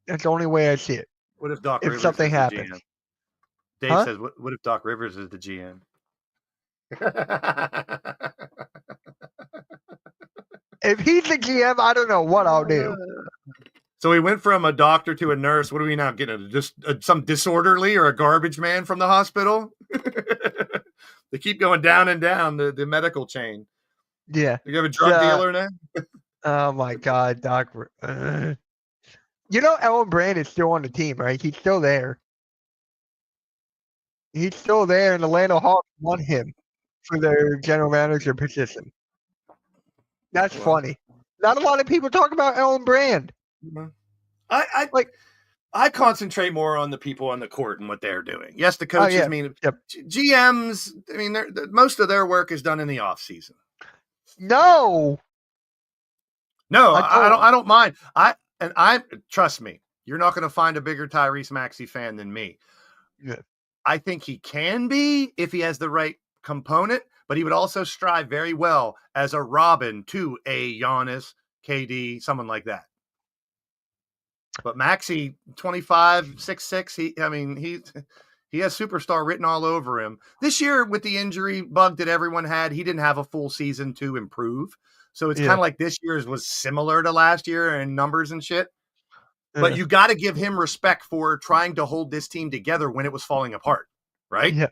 C: That's the only way I see it.
D: What if Doc
C: if
D: Rivers
C: something
D: is the
C: happens?
D: GM? Dave says, what if Doc Rivers is the GM?
C: If he's the GM, I don't know what I'll do.
D: So we went from a doctor to a nurse. What are we now getting? Just some disorderly or a garbage man from the hospital? They keep going down and down the medical chain.
C: Yeah.
D: You have a drug dealer now?
C: Oh my God, Doc. Ellen Brand is still on the team, right? He's still there. He's still there, and the Atlanta Hawks want him for their general manager position. That's funny. Not a lot of people talk about Ellen Brand.
D: I concentrate more on the people on the court and what they're doing. Yes, the coaches. I mean, GMs. I mean, most of their work is done in the off season.
C: No,
D: I don't mind. Trust me. You're not going to find a bigger Tyrese Maxey fan than me.
C: Yeah.
D: I think he can be if he has the right component, but he would also strive very well as a Robin to a Giannis, KD, someone like that. But Maxey, 25, 6'6", he has superstar written all over him. This year, with the injury bug that everyone had, he didn't have a full season to improve. So it's kind of like this year's was similar to last year in numbers and shit. But you got to give him respect for trying to hold this team together when it was falling apart, right?
C: Yeah.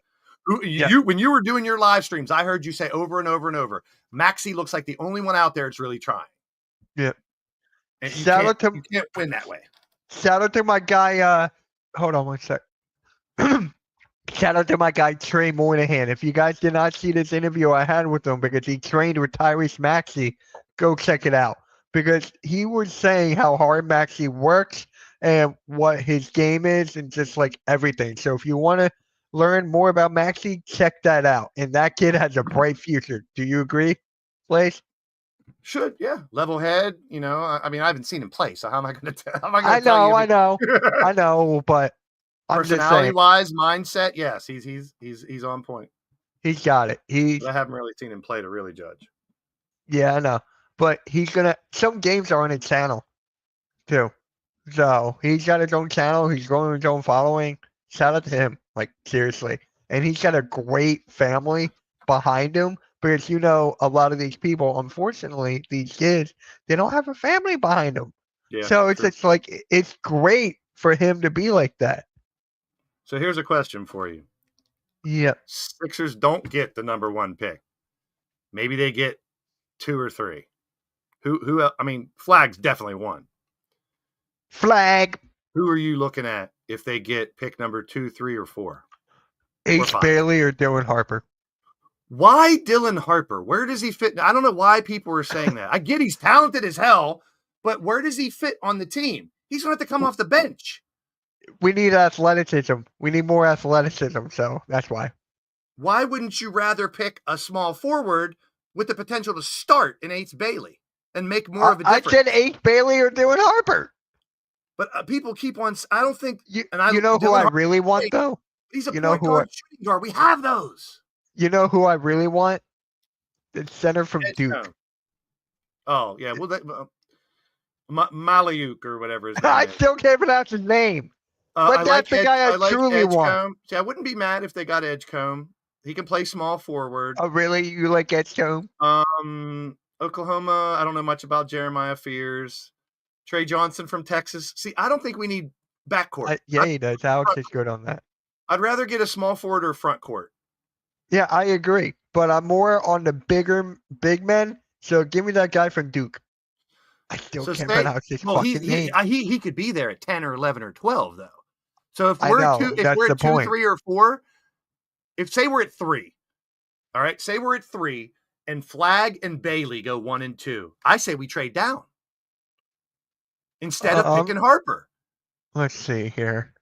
D: When you were doing your live streams, I heard you say over and over and over, Maxey looks like the only one out there that's really trying.
C: Yeah.
D: And you
C: Shout out to
D: can't win that way.
C: Shout out to my guy. Hold on one sec. Shout out to my guy Trey Moynihan. If you guys did not see this interview I had with him because he trained with Tyrese Maxey, go check it out. Because he was saying how hard Maxey works and what his game is and just like everything. So if you want to learn more about Maxey, check that out. And that kid has a bright future. Do you agree, Blaze?
D: Should, yeah. Level head, I haven't seen him play, so how am I going to tell?
C: I know, but I'm just saying.
D: Personality-wise, mindset, yes, he's on point.
C: He's got it.
D: I haven't really seen him play to really judge.
C: Yeah, I know. But some games are on his channel, too. So he's got his own channel. He's growing his own following. Shout out to him, like, seriously. And he's got a great family behind him. Because, a lot of these people, unfortunately, these kids, they don't have a family behind them. Yeah, so it's just like, it's great for him to be like that.
D: So here's a question for you.
C: Yeah.
D: Sixers don't get the number 1 pick. Maybe they get 2 or 3. Who? Flag's definitely 1.
C: Flag.
D: Who are you looking at if they get pick number 2, 3, or 4?
C: H. Bailey or Dylan Harper.
D: Why Dylan Harper? Where does he fit? I don't know why people are saying that. I get he's talented as hell, but where does he fit on the team? He's going to have to come off the bench.
C: We need athleticism. We need more athleticism, so that's why.
D: Why wouldn't you rather pick a small forward with the potential to start in H. Bailey and make more of a difference?
C: I said H. Bailey or Dylan Harper.
D: But people keep on. I don't think.
C: Who I really want, though?
D: He's a point guard, shooting guard. We have those.
C: You know who I really want? The center from Duke.
D: Oh, yeah. Well, Malayuk or whatever his name
C: I still can't pronounce his name. But that's the guy I truly want.
D: See, I wouldn't be mad if they got Edgecombe. He can play small forward.
C: Oh, really? You like Edgecombe?
D: Oklahoma, I don't know much about Jeremiah Fears. Trey Johnson from Texas. See, I don't think we need backcourt.
C: He does. Alex is good on that.
D: I'd rather get a small forward or front court.
C: Yeah, I agree. But I'm more on the big men. So give me that guy from Duke. I still can't pronounce his fucking name.
D: He could be there at 10 or 11 or 12, though. So if we're at 2, 3, or 4, say we're at 3, all right, say we're at 3, and Flag and Bailey go 1 and 2, I say we trade down instead of picking Harper.
C: Let's see here.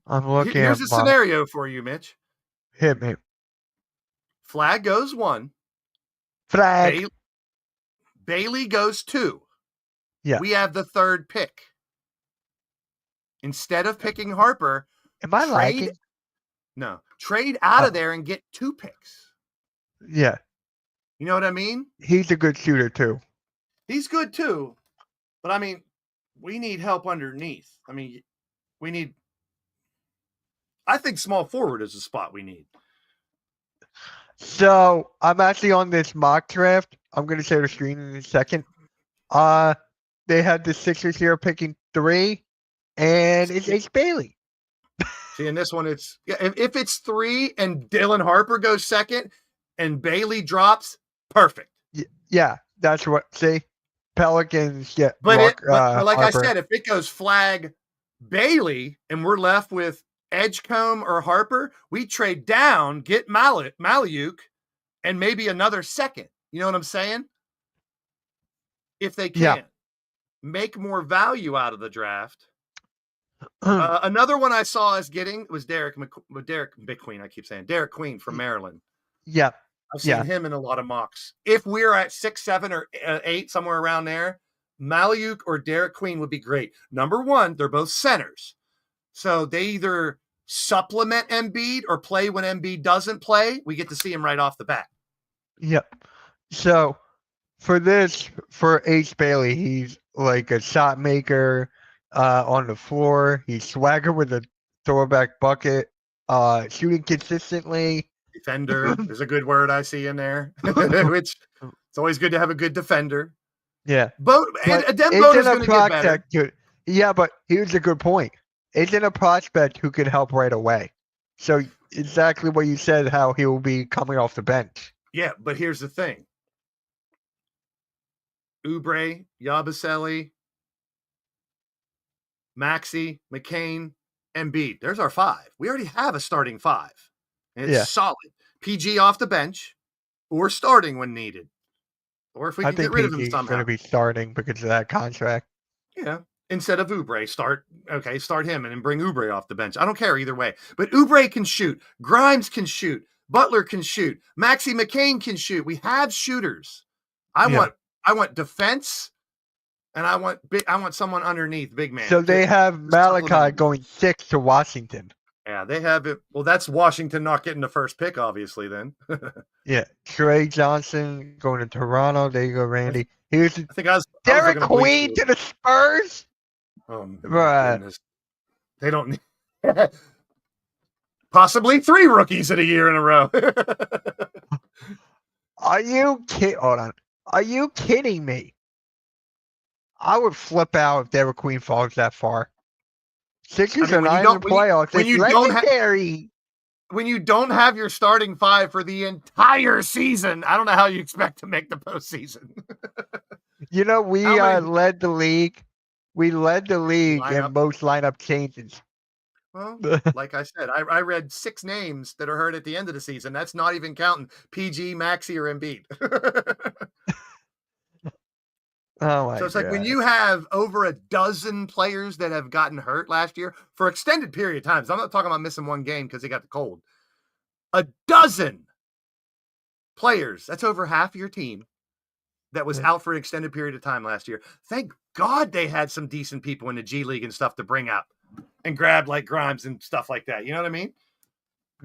C: I'm looking.
D: Here's a scenario for you, Mitch.
C: Hit me.
D: Flag goes 1.
C: Flag.
D: Bailey goes 2.
C: Yeah.
D: We have the 3rd pick. Instead of picking Harper,
C: am I liking?
D: No. Trade out of there and get 2 picks.
C: Yeah.
D: You know what I mean?
C: He's a good shooter, too.
D: He's good, too. But, we need help underneath. I think small forward is the spot we need.
C: So, I'm actually on this mock draft. I'm going to share the screen in a second. They had the Sixers here picking 3, and it's H. Bailey.
D: See, in this one, it's if it's 3 and Dylan Harper goes 2nd and Bailey drops, perfect.
C: Yeah, that's what. See, Pelicans. Yeah,
D: but like Harper. I said, if it goes Flag, Bailey, and we're left with Edgecombe or Harper, we trade down, get Malayuk, and maybe another 2nd. You know what I'm saying? If they can make more value out of the draft. Another one I saw us getting was Derek McQueen. I keep saying Derek Queen from Maryland.
C: Yeah.
D: I've seen him in a lot of mocks. If we're at 6, 7, or 8, somewhere around there, Maluk or Derek Queen would be great. Number one, they're both centers. So they either supplement Embiid or play when Embiid doesn't play. We get to see him right off the bat.
C: Yep. So for Ace Bailey, he's like a shot maker on the floor. He's swagger with a throwback bucket, shooting consistently.
D: Defender is a good word I see in there, which it's always good to have a good defender.
C: Yeah.
D: But Adem Bona's going to get better.
C: Yeah, but here's a good point. Isn't a prospect who can help right away. So exactly what you said, how he will be coming off the bench.
D: Yeah, but here's the thing. Oubre, Yabusele, Maxey, McCain, Embiid. There's our five. We already have a starting five. And it's solid. PG off the bench or starting when needed. Or if we can get rid of him somehow.
C: Going to be starting because of that contract.
D: Yeah. Instead of Oubre, start him and then bring Oubre off the bench. I don't care either way. But Oubre can shoot. Grimes can shoot. Butler can shoot. Maxey McCain can shoot. We have shooters. I want defense, and I want someone underneath, big man.
C: So they have Malachi going 6 to Washington.
D: Yeah, they have it. Well, that's Washington not getting the first pick, obviously, then.
C: Yeah. Trey Johnson going to Toronto. There you go, Randy. Here's
D: Derek
C: Queen to the Spurs.
D: Right. They don't need possibly 3 rookies in a year in a row.
C: Are you kidding? Hold on. Are you kidding me? I would flip out if Derek Queen falls that far. Sixers are not in the playoffs. It's legendary.
D: When you don't have your starting 5 for the entire season, I don't know how you expect to make the postseason.
C: You know, we led the league. We led the league in most lineup changes.
D: Well, like I said, I read 6 names that are hurt at the end of the season. That's not even counting PG, Maxey, or Embiid. So it's like when you have over a dozen players that have gotten hurt last year for extended period of times. I'm not talking about missing one game because they got the cold. A dozen players. That's over half of your team that was out for an extended period of time last year. Thank God they had some decent people in the G League and stuff to bring up and grab like Grimes and stuff like that. You know what I mean?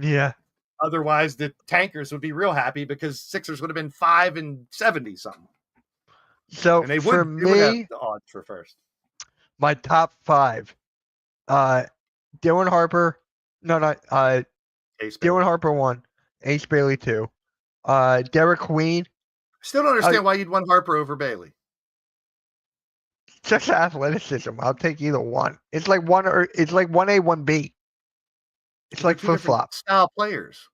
C: Yeah.
D: Otherwise, the tankers would be real happy because Sixers would have been 5-70 something.
C: So
D: and they
C: for
D: would
C: me,
D: have the odds for first.
C: My top 5, Dylan Harper. Dylan Harper 1, Ace Bailey 2, Derek Queen.
D: Still don't understand why you'd want Harper over Bailey.
C: Just athleticism. I'll take either one. It's like 1A, 1B. It's like flip flop
D: style players.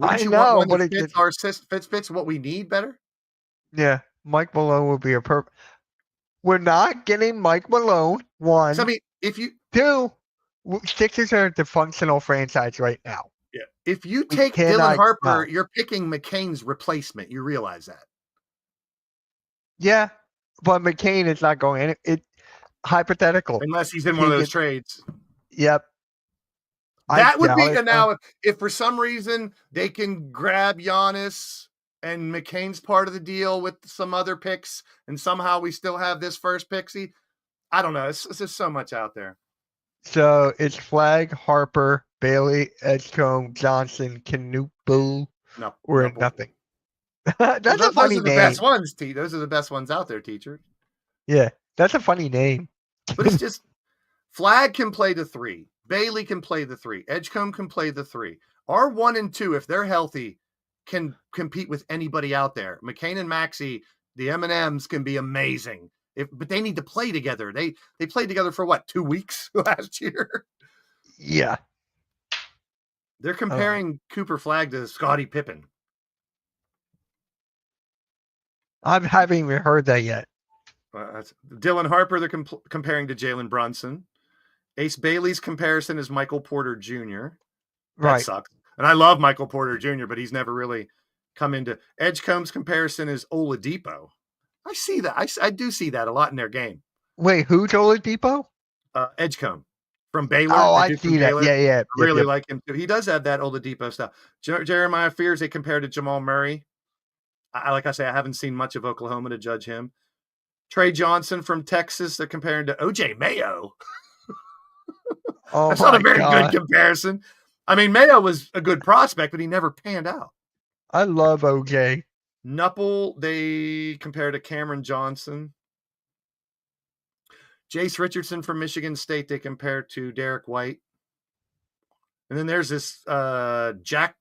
C: I know, but
D: it fits what we need better.
C: Yeah. Mike Malone will be a perfect. We're not getting Mike Malone. 1.
D: So, I mean, if you
C: 2, Sixers are the functional franchise right now.
D: Yeah. If you take Dylan Harper, you're picking McCain's replacement. You realize that?
C: Yeah, but McCain is not going in. It hypothetical
D: unless he's in one of those trades.
C: Yep.
D: That would be now if for some reason they can grab Giannis. And McCain's part of the deal with some other picks, and somehow we still have this first pick. See, I don't know. It's just so much out there.
C: So it's Flag, Harper, Bailey, Edgecombe, Johnson, Canupo, or nothing. That's a funny name.
D: Those are the best ones, T. Those are the best ones out there, teacher.
C: Yeah, that's a funny name.
D: But it's just Flag can play the 3. Bailey can play the 3. Edgecombe can play the 3. Our 1 and 2, if they're healthy, can compete with anybody out there. McCain and Maxey, the M&Ms can be amazing. But they need to play together. They played together for 2 weeks last year?
C: Yeah.
D: They're comparing Cooper Flag to Scottie Pippen.
C: I haven't even heard that yet.
D: Dylan Harper, they're comparing to Jalen Brunson. Ace Bailey's comparison is Michael Porter Jr. That sucks. And I love Michael Porter Jr., but he's never really come into Edgecombe's comparison is Oladipo. I see that. I do see that a lot in their game.
C: Wait, who's Oladipo?
D: Edgecombe from Baylor.
C: Oh, I see that. Baylor. Yeah.
D: I really like him too. He does have that Oladipo stuff. Jeremiah Fears, they compared to Jamal Murray. Like I say, I haven't seen much of Oklahoma to judge him. Trey Johnson from Texas, they're comparing to OJ Mayo.
C: Oh,
D: That's not a very
C: God.
D: good comparison. I mean, Mayo was a good prospect, but he never panned out.
C: I love OJ.
D: Knuppel, they compare to Cameron Johnson. Jace Richardson from Michigan State, they compare to Derek White. And then there's this Jack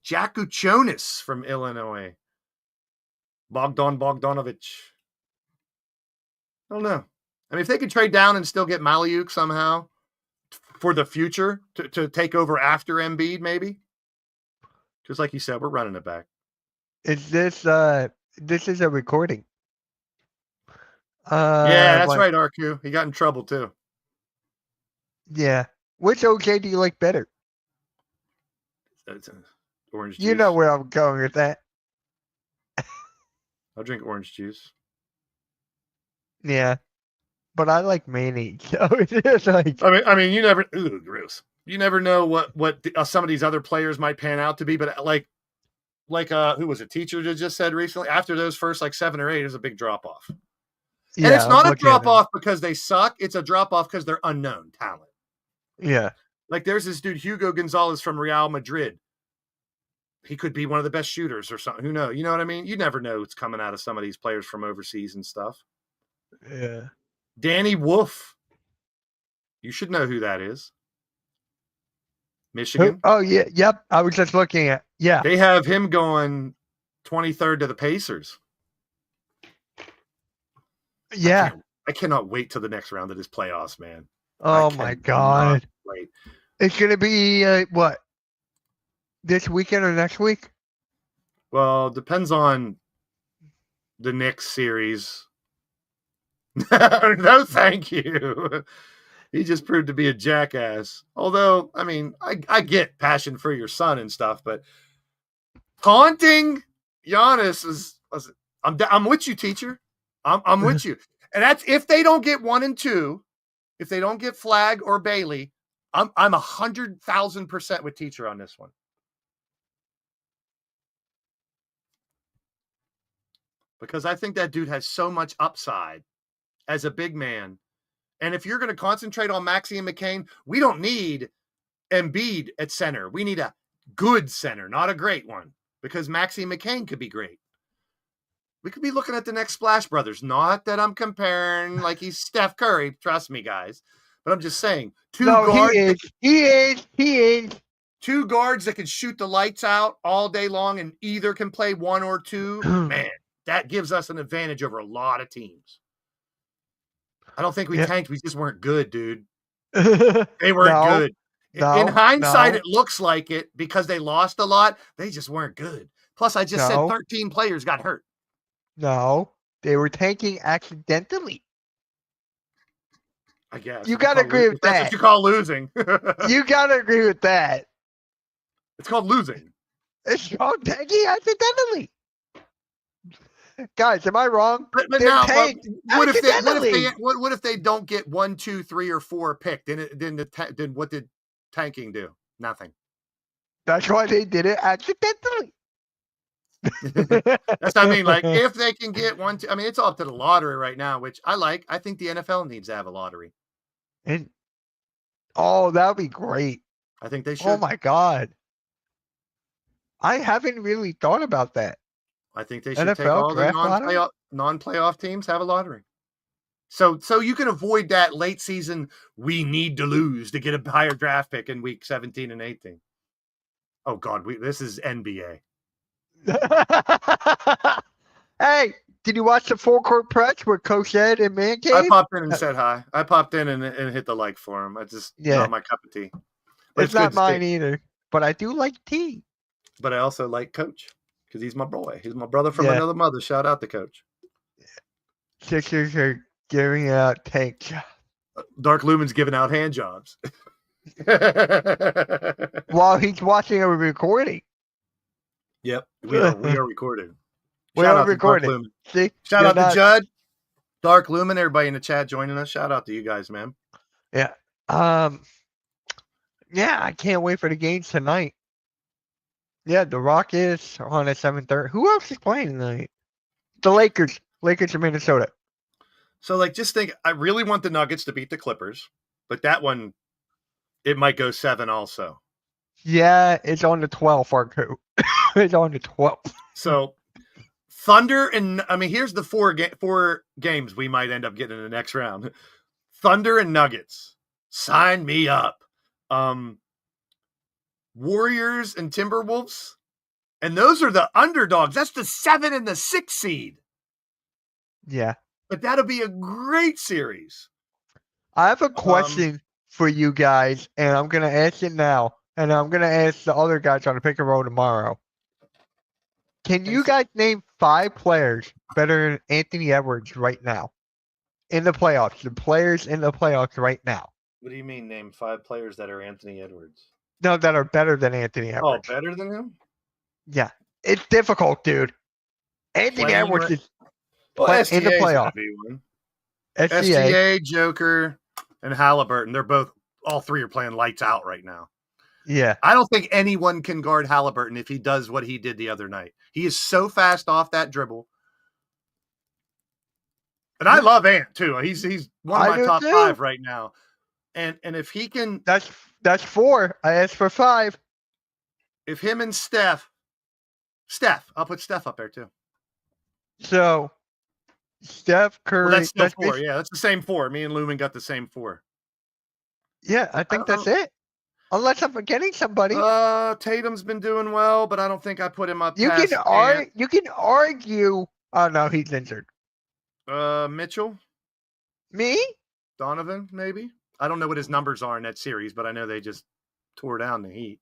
D: Uchonis from Illinois. Bogdanovich. I don't know. I mean, if they could trade down and still get Maliuk somehow for the future to take over after Embiid, maybe. Just like you said, we're running it back.
C: Is this this is a recording?
D: Yeah, that's right, RQ. He got in trouble too.
C: Yeah. Which OJ do you like better?
D: That's orange juice.
C: You know where I'm going with that.
D: I'll drink orange juice.
C: Yeah. But I like mayonnaise. So it's like,
D: I mean, you never. Ooh, gross. You never know what some of these other players might pan out to be. But like who was a teacher that just said recently? After those first like 7 or 8, there's a big drop off.
C: yeah,
D: And it's not
C: I'm
D: a drop off because they suck. It's a drop off because they're unknown talent.
C: Yeah.
D: Like there's this dude Hugo Gonzalez from Real Madrid. He could be one of the best shooters or something. Who knows? You know what I mean? You never know what's coming out of some of these players from overseas and stuff.
C: Yeah.
D: Danny Wolf. You should know who that is. Michigan.
C: Oh, yeah. Yep. I was just looking at. Yeah.
D: They have him going 23rd to the Pacers.
C: Yeah.
D: I cannot wait till the next round of this playoffs, man.
C: Oh, my God.
D: Wait.
C: It's going to be what? This weekend or next week?
D: Well, depends on the Knicks series. No, thank you. He just proved to be a jackass. Although, I mean, I get passion for your son and stuff, but taunting Giannis is. I'm with you, teacher. I'm with you, and that's if they don't get 1 and 2, if they don't get Flag or Bailey, I'm 100,000% with teacher on this one. Because I think that dude has so much upside as a big man. And if you're going to concentrate on Maxey and McCain, we don't need Embiid at center. We need a good center, not a great one, because Maxey and McCain could be great. We could be looking at the next Splash Brothers. Not that I'm comparing like he's Steph Curry. Trust me, guys. But I'm just saying, two guards.
C: He is.
D: 2 guards that can shoot the lights out all day long and either can play 1 or 2. Man, that gives us an advantage over a lot of teams. I don't think we tanked. We just weren't good, dude. They weren't good. In hindsight, it looks like it because they lost a lot. They just weren't good. Plus, I just said 13 players got hurt.
C: No, they were tanking accidentally.
D: I guess.
C: You got to agree with that.
D: That's what you call losing.
C: You got to agree with that.
D: It's called losing.
C: It's called tanking accidentally. Guys, am I wrong?
D: But now, what if they don't get 1, 2, 3, or 4 picked? Then what did tanking do? Nothing.
C: That's why they did it accidentally.
D: That's what I mean. Like if they can get 1, 2, I mean, it's all up to the lottery right now, which I like. I think the NFL needs to have a lottery.
C: And that would be great.
D: I think they should.
C: Oh my God. I haven't really thought about that.
D: I think they should
C: NFL
D: take all the non-playoff teams have a lottery. So you can avoid that late season. We need to lose to get a higher draft pick in week 17 and 18. Oh God, this is NBA.
C: Hey, did you watch the full court press with Coach Ed and Man Cave?
D: I popped in and said hi. I popped in and hit the like for him. I just not my cup of tea.
C: But it's not mine either. But I do like tea.
D: But I also like Coach because he's my boy. He's my brother from another mother. Shout out to Coach.
C: Sixers are giving out tank jobs.
D: Dark Lumen's giving out hand jobs.
C: While he's watching a recording.
D: Yep, we are recording.
C: We are recording.
D: Shout out to Judd, Dark Lumen, everybody in the chat joining us. Shout out to you guys, man.
C: Yeah. Yeah, I can't wait for the games tonight. Yeah, the Rockets are on at 7:30. Who else is playing tonight? The Lakers. Lakers of Minnesota.
D: So, like, just think, I really want the Nuggets to beat the Clippers, but that one, it might go 7 also.
C: Yeah, it's on the 12th, Arco. It's on the 12th.
D: So, Thunder and, I mean, here's the four games we might end up getting in the next round. Thunder and Nuggets. Sign me up. Warriors and Timberwolves. And those are the underdogs. That's the 7 and the 6 seed.
C: Yeah.
D: But that'll be a great series.
C: I have a question for you guys, and I'm going to ask it now, and I'm going to ask the other guys on the pick and roll tomorrow. Can you guys name 5 players better than Anthony Edwards right now in the playoffs? The players in the playoffs right now.
D: What do you mean, name 5 players that are Anthony Edwards?
C: No, that are better than Anthony Edwards.
D: Oh, better than him?
C: Yeah. It's difficult, dude. Anthony
D: Playing
C: Edwards is
D: SGA
C: in the playoffs.
D: SGA, Joker, and Halliburton. They're both, all 3 are playing lights out right now.
C: Yeah.
D: I don't think anyone can guard Halliburton if he does what he did the other night. He is so fast off that dribble. And I love Ant too. He's one of my top 5 right now. And if he can,
C: that's 4. I asked for 5.
D: If him and Steph, I'll put Steph up there too.
C: So Steph Curry.
D: Well, that's still 4. Yeah, that's the same 4. Me and Lumen got the same 4.
C: Yeah, I think that's it. Unless I'm forgetting somebody.
D: Tatum's been doing well, but I don't think I put him up.
C: You can argue. Oh no, he's injured.
D: Mitchell.
C: Me?
D: Donovan, maybe. I don't know what his numbers are in that series, but I know they just tore down the Heat.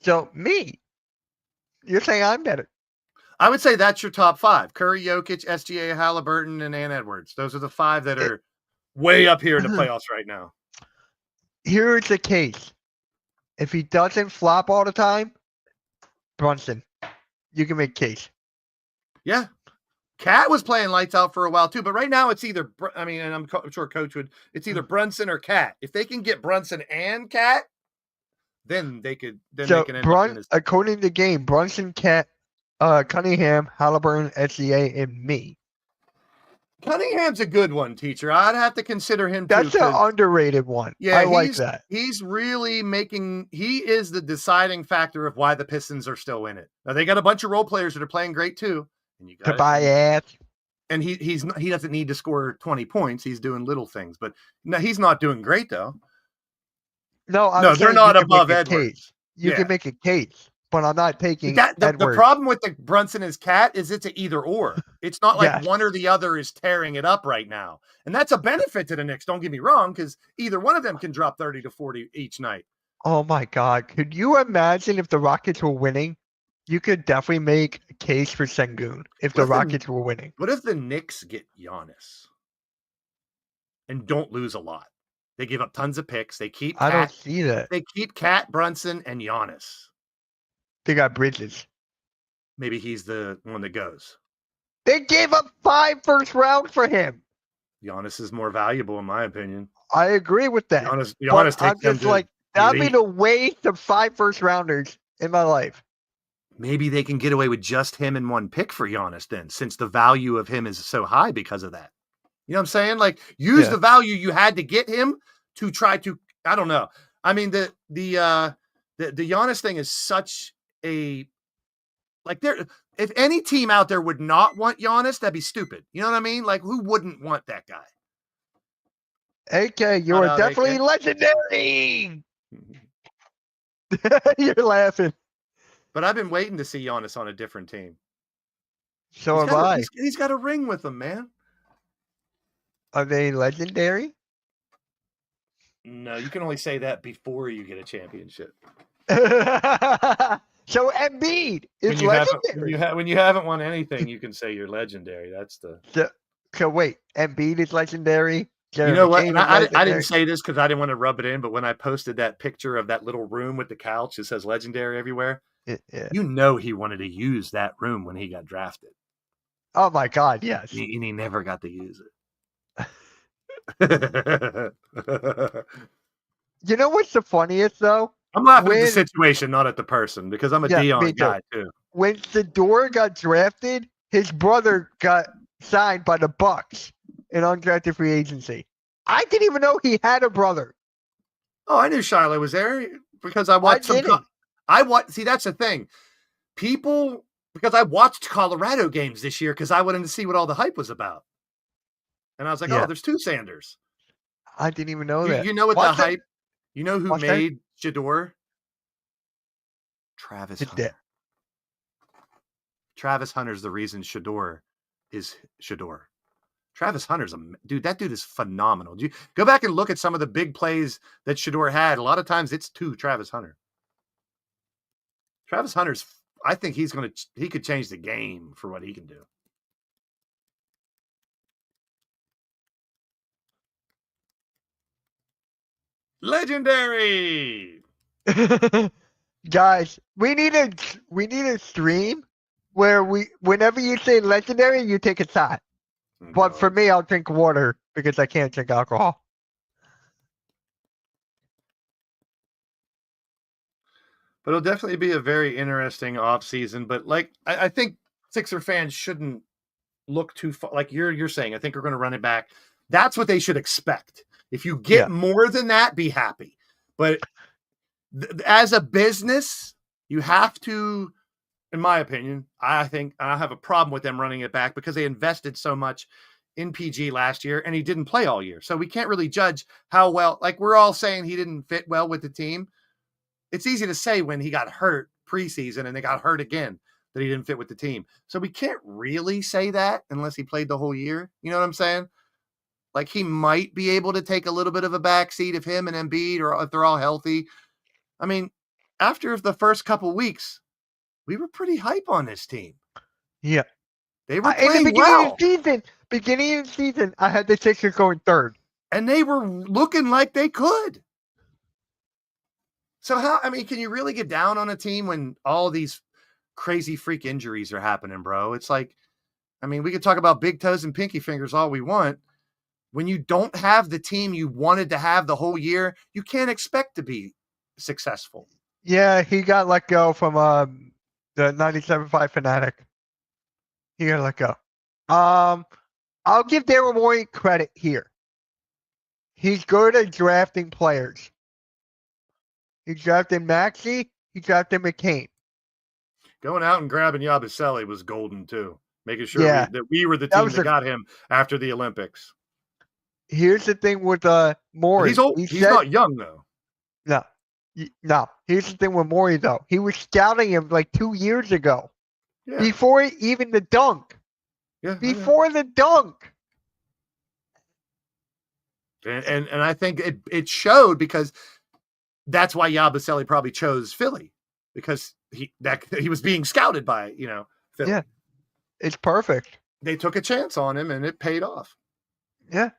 C: So me. You're saying I'm better.
D: I would say that's your top 5. Curry, Jokic, SGA, Halliburton, and Ant Edwards. Those are the 5 that are way up here in the playoffs right now.
C: Here's the case. If he doesn't flop all the time, Brunson, you can make case.
D: Yeah. Cat was playing lights out for a while too, but right now it's either, I mean, and I'm sure Coach would, it's either Brunson or Cat. If they can get Brunson and Cat, then they could, then they can end up
C: according to the game, Brunson, Cat, Cunningham, Halliburton, SGA, and me.
D: Cunningham's a good one, teacher. I'd have to consider him too.
C: That's an underrated one. Yeah, I like that.
D: He's really he is the deciding factor of why the Pistons are still in it. Now they got a bunch of role players that are playing great too. And you got
C: Tobias.
D: And he doesn't need to score 20 points. He's doing little things, but no, he's not doing great though.
C: No,
D: they're not above Edwards.
C: You can make a case. But I'm not taking
D: the problem with the Brunson is Cat is it's an either or. It's not like one or the other is tearing it up right now. And that's a benefit to the Knicks. Don't get me wrong, because either one of them can drop 30 to 40 each night.
C: Oh my God. Could you imagine if the Rockets were winning? You could definitely make a case for Sengun if the Rockets were winning.
D: What if the Knicks get Giannis and don't lose a lot? They give up tons of picks. They keep Cat.
C: I don't see that.
D: They keep Cat, Brunson, and Giannis.
C: They got Bridges.
D: Maybe he's the one that goes.
C: They gave up 5 first rounds for him.
D: Giannis is more valuable, in my opinion.
C: I agree with that.
D: Giannis takes
C: I'm just like, that'd be the waste of 5 first rounders in my life.
D: Maybe they can get away with just him and 1 pick for Giannis then, since the value of him is so high because of that. You know what I'm saying? Like, use the value you had to get him to try to, I don't know. I mean, the Giannis thing is such a, like, there, if any team out there would not want Giannis, that'd be stupid. You know what I mean? Like, who wouldn't want that guy?
C: AK, you're definitely legendary. You're laughing.
D: But I've been waiting to see Giannis on a different team.
C: So have I.
D: He's got a ring with him, man.
C: Are they legendary?
D: No, you can only say that before you get a championship.
C: So Embiid is legendary.
D: When you haven't won anything, you can say you're legendary. That's the.
C: So wait, Embiid is legendary.
D: You know what? I didn't say this because I didn't want to rub it in, but when I posted that picture of that little room with the couch, it says legendary everywhere.
C: Yeah.
D: You know he wanted to use that room when he got drafted.
C: Oh my God, yes.
D: And he never got to use it.
C: You know what's the funniest though?
D: I'm laughing at the situation, not at the person, because I'm a Dion guy too.
C: When Fedor got drafted, his brother got signed by the Bucks. in undrafted free agency. I didn't even know he had a brother.
D: Oh, I knew Shiloh was there because I watched some. See, that's the thing. People, because I watched Colorado games this year because I wanted to see what all the hype was about. And I was like, oh, there's two Sanders.
C: I didn't even know that.
D: You know what the hype? You know who made Shedeur? Travis Hunter. Travis Hunter's the reason Shedeur is Shedeur. Travis Hunter's dude. That dude is phenomenal. You go back and look at some of the big plays that Shedeur had. A lot of times it's to Travis Hunter. Travis Hunter's. I think he could change the game for what he can do. Legendary.
C: Guys, we need a stream where whenever you say legendary, you take a shot. No. But for me, I'll drink water because I can't drink alcohol.
D: But it'll definitely be a very interesting offseason. But like I think Sixer fans shouldn't look too far. Like you're saying, I think we're going to run it back. That's what they should expect. If you get more than that, be happy. But as a business, you have to, in my opinion, I think I have a problem with them running it back because they invested so much in PG last year and he didn't play all year. So we can't really judge how well, like we're all saying he didn't fit well with the team. It's easy to say when he got hurt preseason and they got hurt again that he didn't fit with the team. So we can't really say that unless he played the whole year. You know what I'm saying? Like he might be able to take a little bit of a backseat if him and Embiid or if they're all healthy. I mean, after the first couple weeks, we were pretty hype on this team.
C: Yeah.
D: They were playing
C: in the beginning of the season, I had the Sixers going third.
D: And they were looking like they could. So can you really get down on a team when all these crazy freak injuries are happening, bro? It's like, we could talk about big toes and pinky fingers all we want. When you don't have the team you wanted to have the whole year, you can't expect to be successful.
C: Yeah, he got let go from the 97.5 Fanatic. He got let go. I'll give Daryl Morey credit here. He's good at drafting players. He drafted Maxey. He drafted McCain.
D: Going out and grabbing Yabusele was golden too. Making sure that we were the team that got him after the Olympics.
C: Here's the thing with Morey.
D: He's old. He's not young though.
C: No. Here's the thing with Morey though. He was scouting him like 2 years ago. Yeah. Before even the dunk.
D: Yeah.
C: Before the dunk.
D: And I think it showed because that's why Yabusele probably chose Philly because he was being scouted by, Philly.
C: Yeah. It's perfect.
D: They took a chance on him and it paid off.
C: Yeah.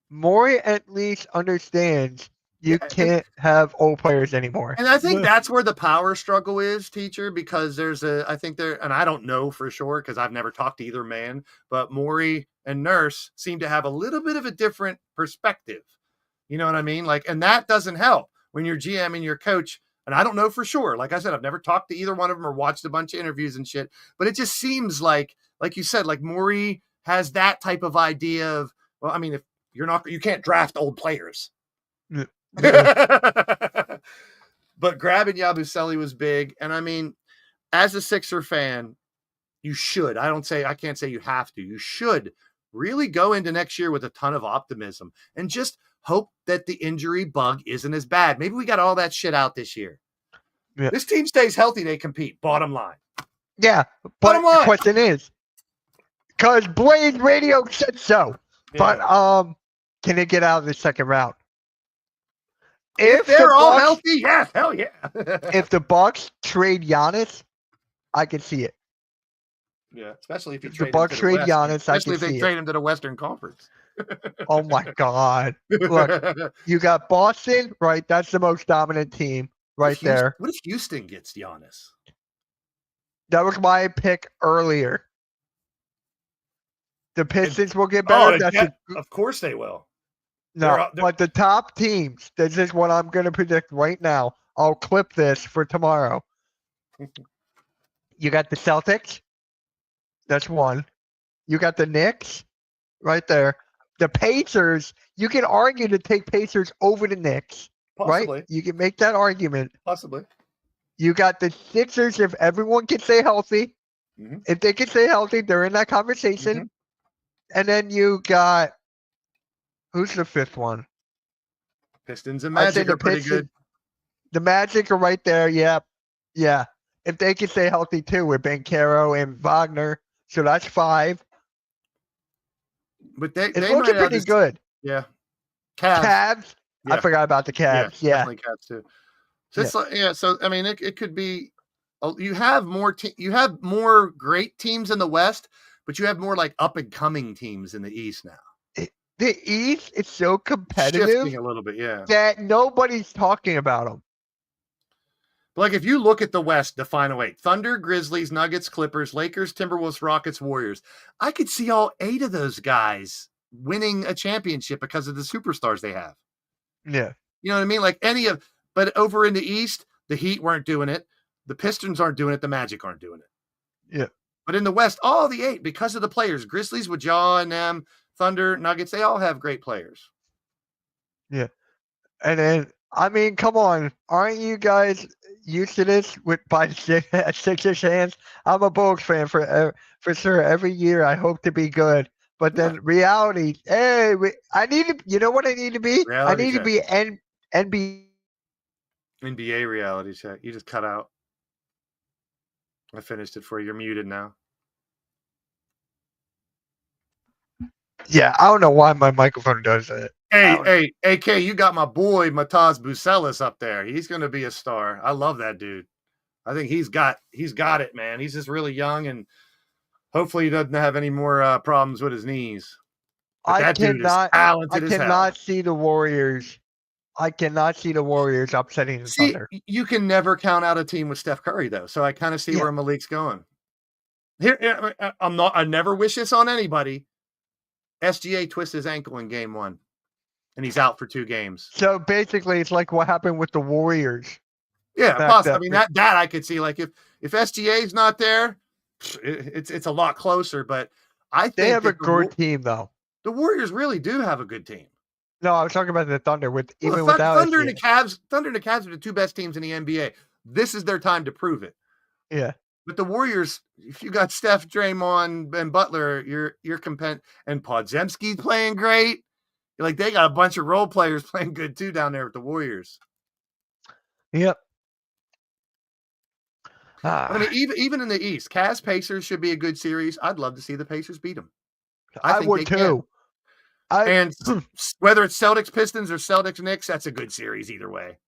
C: Morey at least understands you can't have old players anymore.
D: And I think that's where the power struggle is, teacher, because and I don't know for sure because I've never talked to either man, but Morey and Nurse seem to have a little bit of a different perspective. You know what I mean? And that doesn't help when you're GM and your coach. And I don't know for sure. Like I said, I've never talked to either one of them or watched a bunch of interviews and shit, but it just seems like you said, like Morey has that type of idea of, if you can't draft old players. But grabbing Yabusele was big. And as a Sixer fan, you should. I can't say you have to. You should really go into next year with a ton of optimism and just hope that the injury bug isn't as bad. Maybe we got all that shit out this year. Yeah. This team stays healthy, they compete. Bottom line.
C: Yeah. But the question is, because Blaze Radio said so. Yeah. But can it get out of the second round?
D: If they're all healthy, yes, hell yeah.
C: If the Bucks trade Giannis, I can see it.
D: Yeah, especially if
C: the Bucks trade Giannis,
D: especially if they trade him to the Western Conference.
C: Oh my God! Look, you got Boston, right? That's the most dominant team right there.
D: What if Houston gets Giannis?
C: That was my pick earlier. The Pistons will get better.
D: Of course they will.
C: No, but the top teams, this is what I'm going to predict right now. I'll clip this for tomorrow. You got the Celtics. That's one. You got the Knicks right there. the Pacers, you can argue to take Pacers over the Knicks,
D: Possibly.
C: right? You can make that argument.
D: Possibly.
C: You got the Sixers if everyone can stay healthy.
D: Mm-hmm.
C: If they can stay healthy, they're in that conversation.
D: Mm-hmm.
C: And then you got who's the fifth one?
D: Pistons and
C: I'd say
D: Magic are pretty
C: Pistons-
D: good.
C: The Magic are right there. Yeah. If they can stay healthy too with Banchero and Wagner, so that's 5.
D: But they
C: It's
D: might
C: looking
D: have
C: pretty
D: this-
C: good.
D: Yeah. Cavs.
C: Cavs.
D: Yeah.
C: I forgot about the Cavs. Yeah.
D: Definitely Cavs too. So it's like, so I mean, it could be. You have more. You have more great teams in the West, but you have more like up and coming teams in the East now.
C: The East is so competitive
D: Shifting a little bit, yeah.
C: that nobody's talking about them.
D: Like if you look at the West, the final 8: Thunder, Grizzlies, Nuggets, Clippers, Lakers, Timberwolves, Rockets, Warriors. I could see all 8 of those guys winning a championship because of the superstars they have.
C: Yeah.
D: You know what I mean? Like but over in the East, the Heat weren't doing it. The Pistons aren't doing it. The Magic aren't doing it.
C: Yeah.
D: But in the West, all the 8, because of the players, Grizzlies with Ja and them, Thunder, Nuggets, they all have great players.
C: Yeah. And then, I mean, come on. Aren't you guys used to this by Sixers fans? I'm a Bulls fan for sure. Every year I hope to be good. But then reality, I need to, you know what I need to be? I need to be
D: NBA reality check. You just cut out. I finished it for you. You're muted now.
C: Yeah, I don't know why my microphone does that.
D: Hey, AK, you got my boy Mataz Bucelis up there. He's going to be a star. I love that dude. I think he's got it, man. He's just really young, and hopefully he doesn't have any more problems with his knees. But that dude is talented as hell. I
C: cannot see the Warriors. I cannot see the Warriors upsetting the Thunder.
D: You can never count out a team with Steph Curry, though. So I kind of see where Malik's going. Here, I never wish this on anybody. SGA twists his ankle in game 1, and he's out for 2 games.
C: So basically, it's like what happened with the Warriors.
D: Yeah, possibly. I mean, that I could see. Like if SGA's not there, it's a lot closer. But I think
C: they have a good team, though.
D: The Warriors really do have a good team.
C: No, I was talking about the Thunder without
D: Thunder
C: SGA.
D: and the Cavs. Thunder and the Cavs are the 2 best teams in the NBA. This is their time to prove it.
C: Yeah.
D: But the Warriors, if you got Steph, Draymond, and Butler, you're competitive. And Podziemski's playing great. Like they got a bunch of role players playing good too down there with the Warriors.
C: Yep.
D: I mean, even in the East, Cavs Pacers should be a good series. I'd love to see the Pacers beat them.
C: I would too.
D: And whether it's Celtics Pistons or Celtics Knicks, that's a good series either way.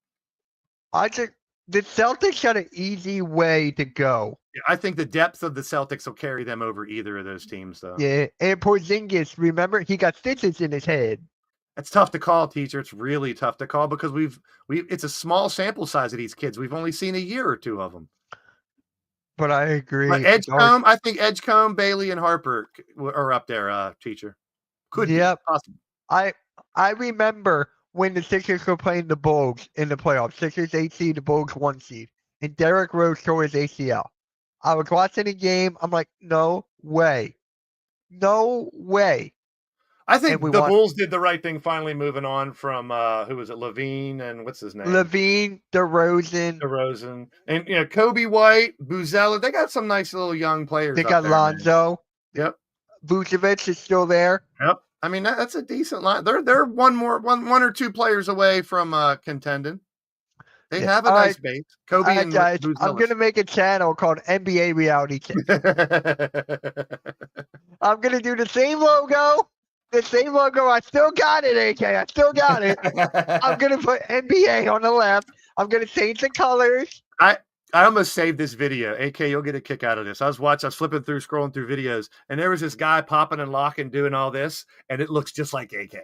C: I think the Celtics got an easy way to go.
D: Yeah, I think the depth of the Celtics will carry them over either of those teams, though.
C: Yeah, and Porzingis, remember, he got stitches in his head.
D: It's tough to call, teacher. It's really tough to call because it's a small sample size of these kids. We've only seen a year or 2 of them.
C: But I agree.
D: But Edgecombe, I think Edgecombe, Bailey, and Harper are up there, teacher. Could be possible.
C: I remember when the Sixers were playing the Bulls in the playoffs. Sixers 8 seed, the Bulls 1 seed. And Derrick Rose tore his ACL. I was watching the game. I'm like, no way. No way.
D: I think the Bulls did the right thing finally moving on from, who was it, Levine and what's his name?
C: Levine, DeRozan.
D: And, Kobe White, Buzella. They got some nice little young players.
C: They got Lonzo.
D: Man. Yep.
C: Vucevic is still there.
D: Yep. I mean, that's a decent line. They're one or 2 players away from contending. They have a nice base. Kobe and
C: guys,
D: Buzella.
C: I'm going to make a channel called NBA Reality Check. I'm going to do the same logo. I still got it, AK. I still got it. I'm going to put NBA on the left. I'm going to change the colors.
D: I almost saved this video. AK, you'll get a kick out of this. I was flipping through, scrolling through videos, and there was this guy popping and locking, doing all this, and it looks just like AK.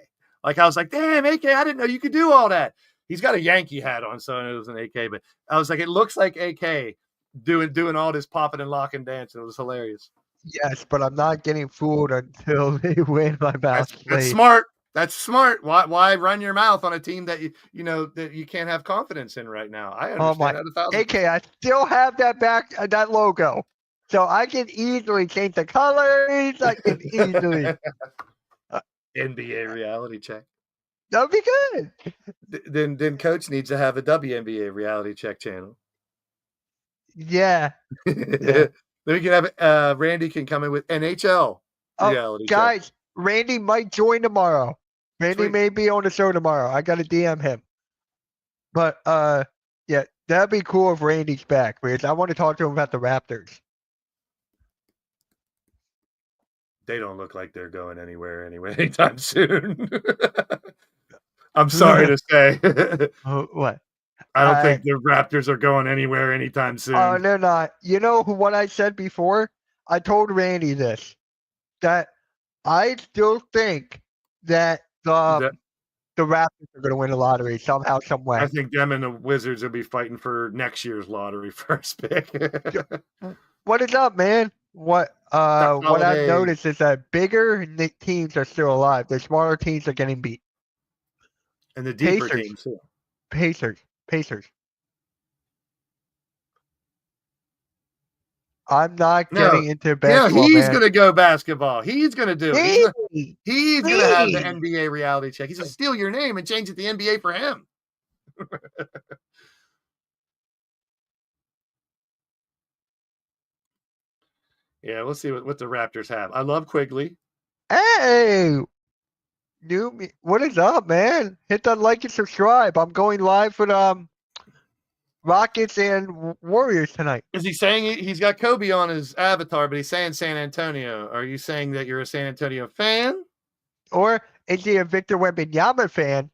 D: Like, I was like, damn, AK, I didn't know you could do all that. He's got a Yankee hat on, so it was an AK, but I was like, it looks like AK doing all this popping and locking dance, and it was hilarious.
C: Yes, but I'm not getting fooled until they win my mouth.
D: That's smart. That's smart. Why run your mouth on a team that that you can't have confidence in right now? I understand that 1,000%.
C: AK, I still have that logo, so I can easily change the colors. I can easily.
D: NBA reality check.
C: That'd be good.
D: Then Coach needs to have a WNBA reality check channel.
C: Yeah.
D: Then we can have Randy can come in with NHL reality check.
C: Guys, Randy might join tomorrow. Randy
D: Sweet.
C: may be on the show tomorrow. I got to DM him. But yeah, that'd be cool if Randy's back because I want to talk to him about the Raptors.
D: They don't look like they're going anywhere anytime soon. I'm sorry to say.
C: What?
D: I don't think the Raptors are going anywhere anytime soon.
C: Oh, they're not. You know what I said before? I told Randy this, that I still think that the Raptors are going to win the lottery somehow, some way.
D: I think them and the Wizards will be fighting for next year's lottery first pick.
C: What is up, man? What I've noticed is that bigger teams are still alive. The smaller teams are getting beat.
D: And the deeper teams too.
C: Pacers. I'm not getting into basketball.
D: Yeah, he's going to go basketball. He's going to do it. He's going to have the NBA reality check. He's going to steal your name and change it to the NBA for him. Yeah, we'll see what the Raptors have. I love Quigley.
C: Hey, what is up, man? Hit that like and subscribe. I'm going live for the Rockets and Warriors tonight.
D: Is he saying he's got Kobe on his avatar, but he's saying San Antonio? Are you saying that you're a San Antonio fan?
C: Or is he a Victor Wembanyama fan?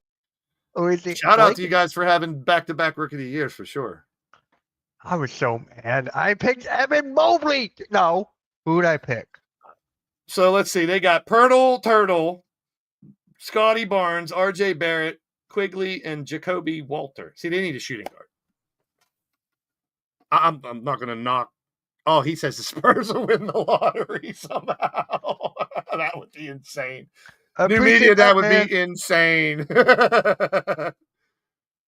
C: Or is he
D: Shout out to you guys for having back-to-back Rookie of the Years for sure.
C: I was so mad. I picked Evan Mobley. No. Who'd I pick?
D: So let's see. They got Pirtle, Turtle, Scotty Barnes, RJ Barrett, Quigley, and Jacoby Walter. See, they need a shooting guard. I'm not going to knock. Oh, he says the Spurs will win the lottery somehow. That would be insane. New media, that would be insane.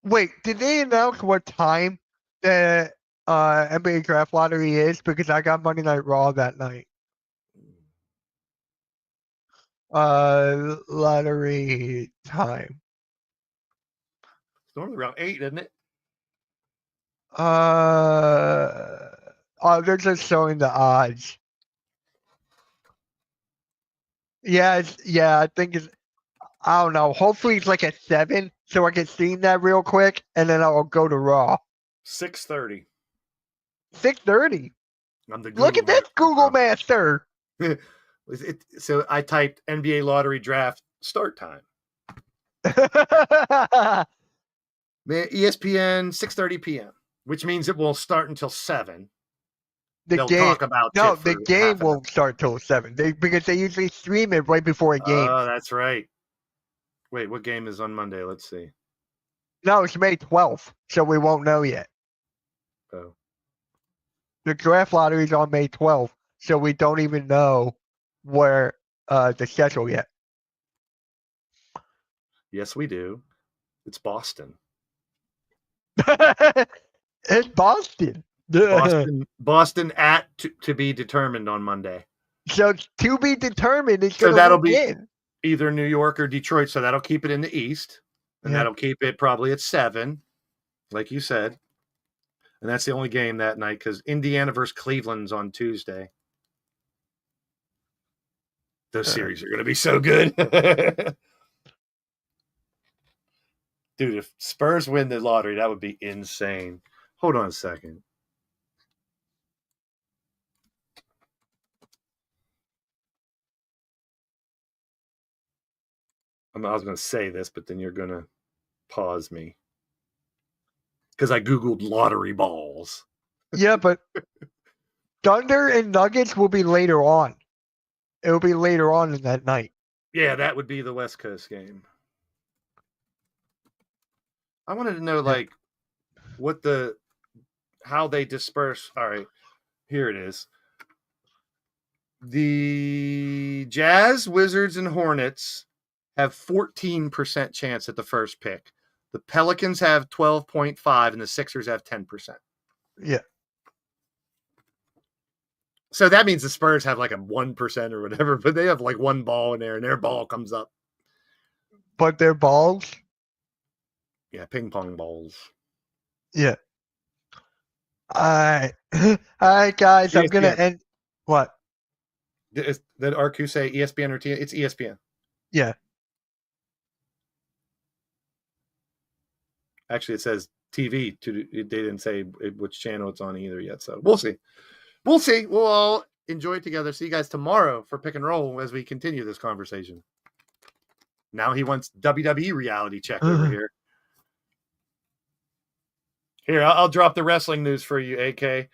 C: Wait, did they announce what time the NBA draft lottery is? Because I got Monday Night Raw that night. Lottery time.
D: It's normally around 8, isn't it?
C: They're just showing the odds. Yeah, I think it's. I don't know. Hopefully it's like a 7, so I can see that real quick, and then I'll go to Raw.
D: 6:30.
C: 6:30. Look at this Google Master.
D: So I typed NBA lottery draft start time. ESPN 6:30 p.m., which means it won't start until 7.
C: The game won't start till 7 because they usually stream it right before a game.
D: Oh, that's right. Wait, what game is on Monday? Let's see.
C: No, it's May 12th, so we won't know yet.
D: Oh.
C: The draft lottery is on May 12th, so we don't even know where the schedule yet.
D: Yes, we do. It's Boston.
C: It's Boston.
D: Boston at to be determined on Monday.
C: So to be determined.
D: So that'll be either New York or Detroit. So that'll keep it in the East, and that'll keep it probably at 7, like you said. And that's the only game that night because Indiana versus Cleveland's on Tuesday. Those series are going to be so good. Dude, if Spurs win the lottery, that would be insane. Hold on a second. I was going to say this, but then you're going to pause me. Because I Googled lottery balls.
C: Yeah, but Thunder and Nuggets will be later on. It will be later on in that night.
D: Yeah, that would be the West Coast game. I wanted to know, how they disperse. All right, here it is. The Jazz, Wizards, and Hornets have 14% chance at the first pick. The Pelicans have 12.5, and the Sixers have 10%.
C: Yeah.
D: So that means the Spurs have like a 1% or whatever, but they have like one ball in there, and their ball comes up.
C: but they're balls.
D: Yeah, ping pong balls.
C: Yeah. All right, guys. I'm gonna
D: ESPN.
C: end. What?
D: Did RQ say ESPN or TNT? It's ESPN.
C: Yeah.
D: Actually, it says TV. They didn't say which channel it's on either yet, so we'll see. We'll see. We'll all enjoy it together. See you guys tomorrow for Pick and Roll as we continue this conversation. Now he wants WWE reality check over here. Here, I'll drop the wrestling news for you, AK.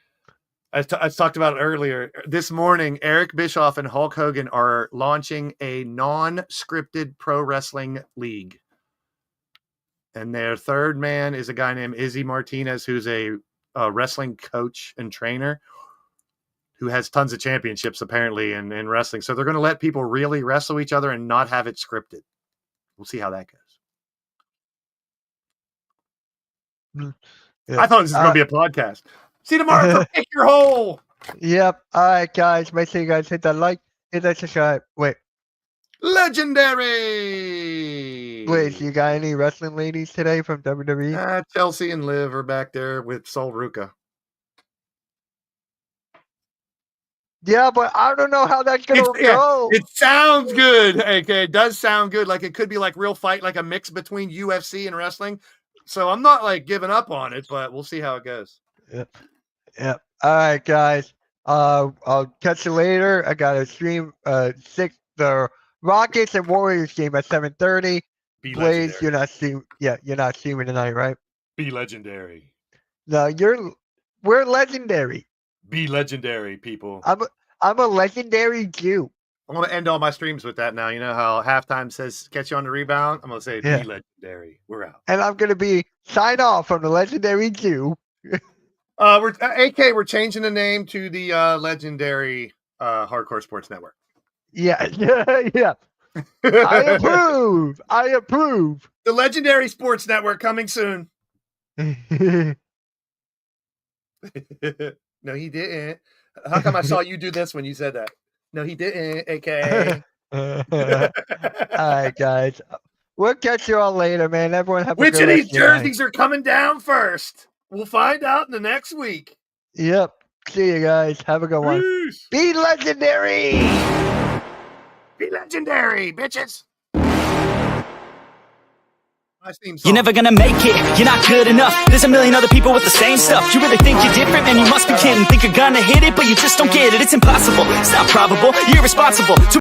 D: I talked about it earlier. This morning, Eric Bischoff and Hulk Hogan are launching a non-scripted pro wrestling league. And their third man is a guy named Izzy Martinez, who's a wrestling coach and trainer who has tons of championships, apparently, in wrestling. So they're going to let people really wrestle each other and not have it scripted. We'll see how that goes.
C: Yeah.
D: I thought this was going to be a podcast. See you tomorrow for Pick Your Hole.
C: Yep. All right, guys. Make sure you guys hit that like, hit that subscribe. Wait,
D: Legendary.
C: you got any wrestling ladies today from WWE?
D: Chelsea and Liv are back there with Sol Ruka.
C: Yeah, but I don't know how that's gonna go.
D: It sounds good. Okay, it does sound good. Like it could be like real fight, like a mix between UFC and wrestling. So I'm not like giving up on it, but we'll see how it goes.
C: Yep. All right, guys. I'll catch you later. I got to stream the Rockets and Warriors game at 7:30. Blaze, you're not streaming. Yeah, you're not streaming tonight, right?
D: Be legendary.
C: No, we're legendary.
D: Be legendary, people.
C: I'm a legendary Jew.
D: I'm gonna end all my streams with that now. You know how halftime says catch you on the rebound? I'm gonna say be legendary. We're out.
C: And I'm gonna be sign off from the legendary Jew.
D: We're changing the name to the legendary Hardcore Sports Network.
C: Yeah. I approve.
D: The legendary Sports Network coming soon. No, he didn't. How come I saw you do this when you said that? No, he didn't, AK.
C: All right, guys. We'll catch you all later, man. Everyone have a
D: Which
C: good
D: of these
C: rest of your night.
D: jerseys are coming down first? We'll find out in the next week.
C: Yep. See you guys. Have a good one.
D: Peace.
C: Be legendary.
D: Be legendary, bitches.
A: You're never gonna make it, you're not good enough. There's a million other people with the same stuff. You really think you're different, man, you must be kidding. Think you're gonna hit it, but you just don't get it. It's impossible, it's not probable, you're irresponsible.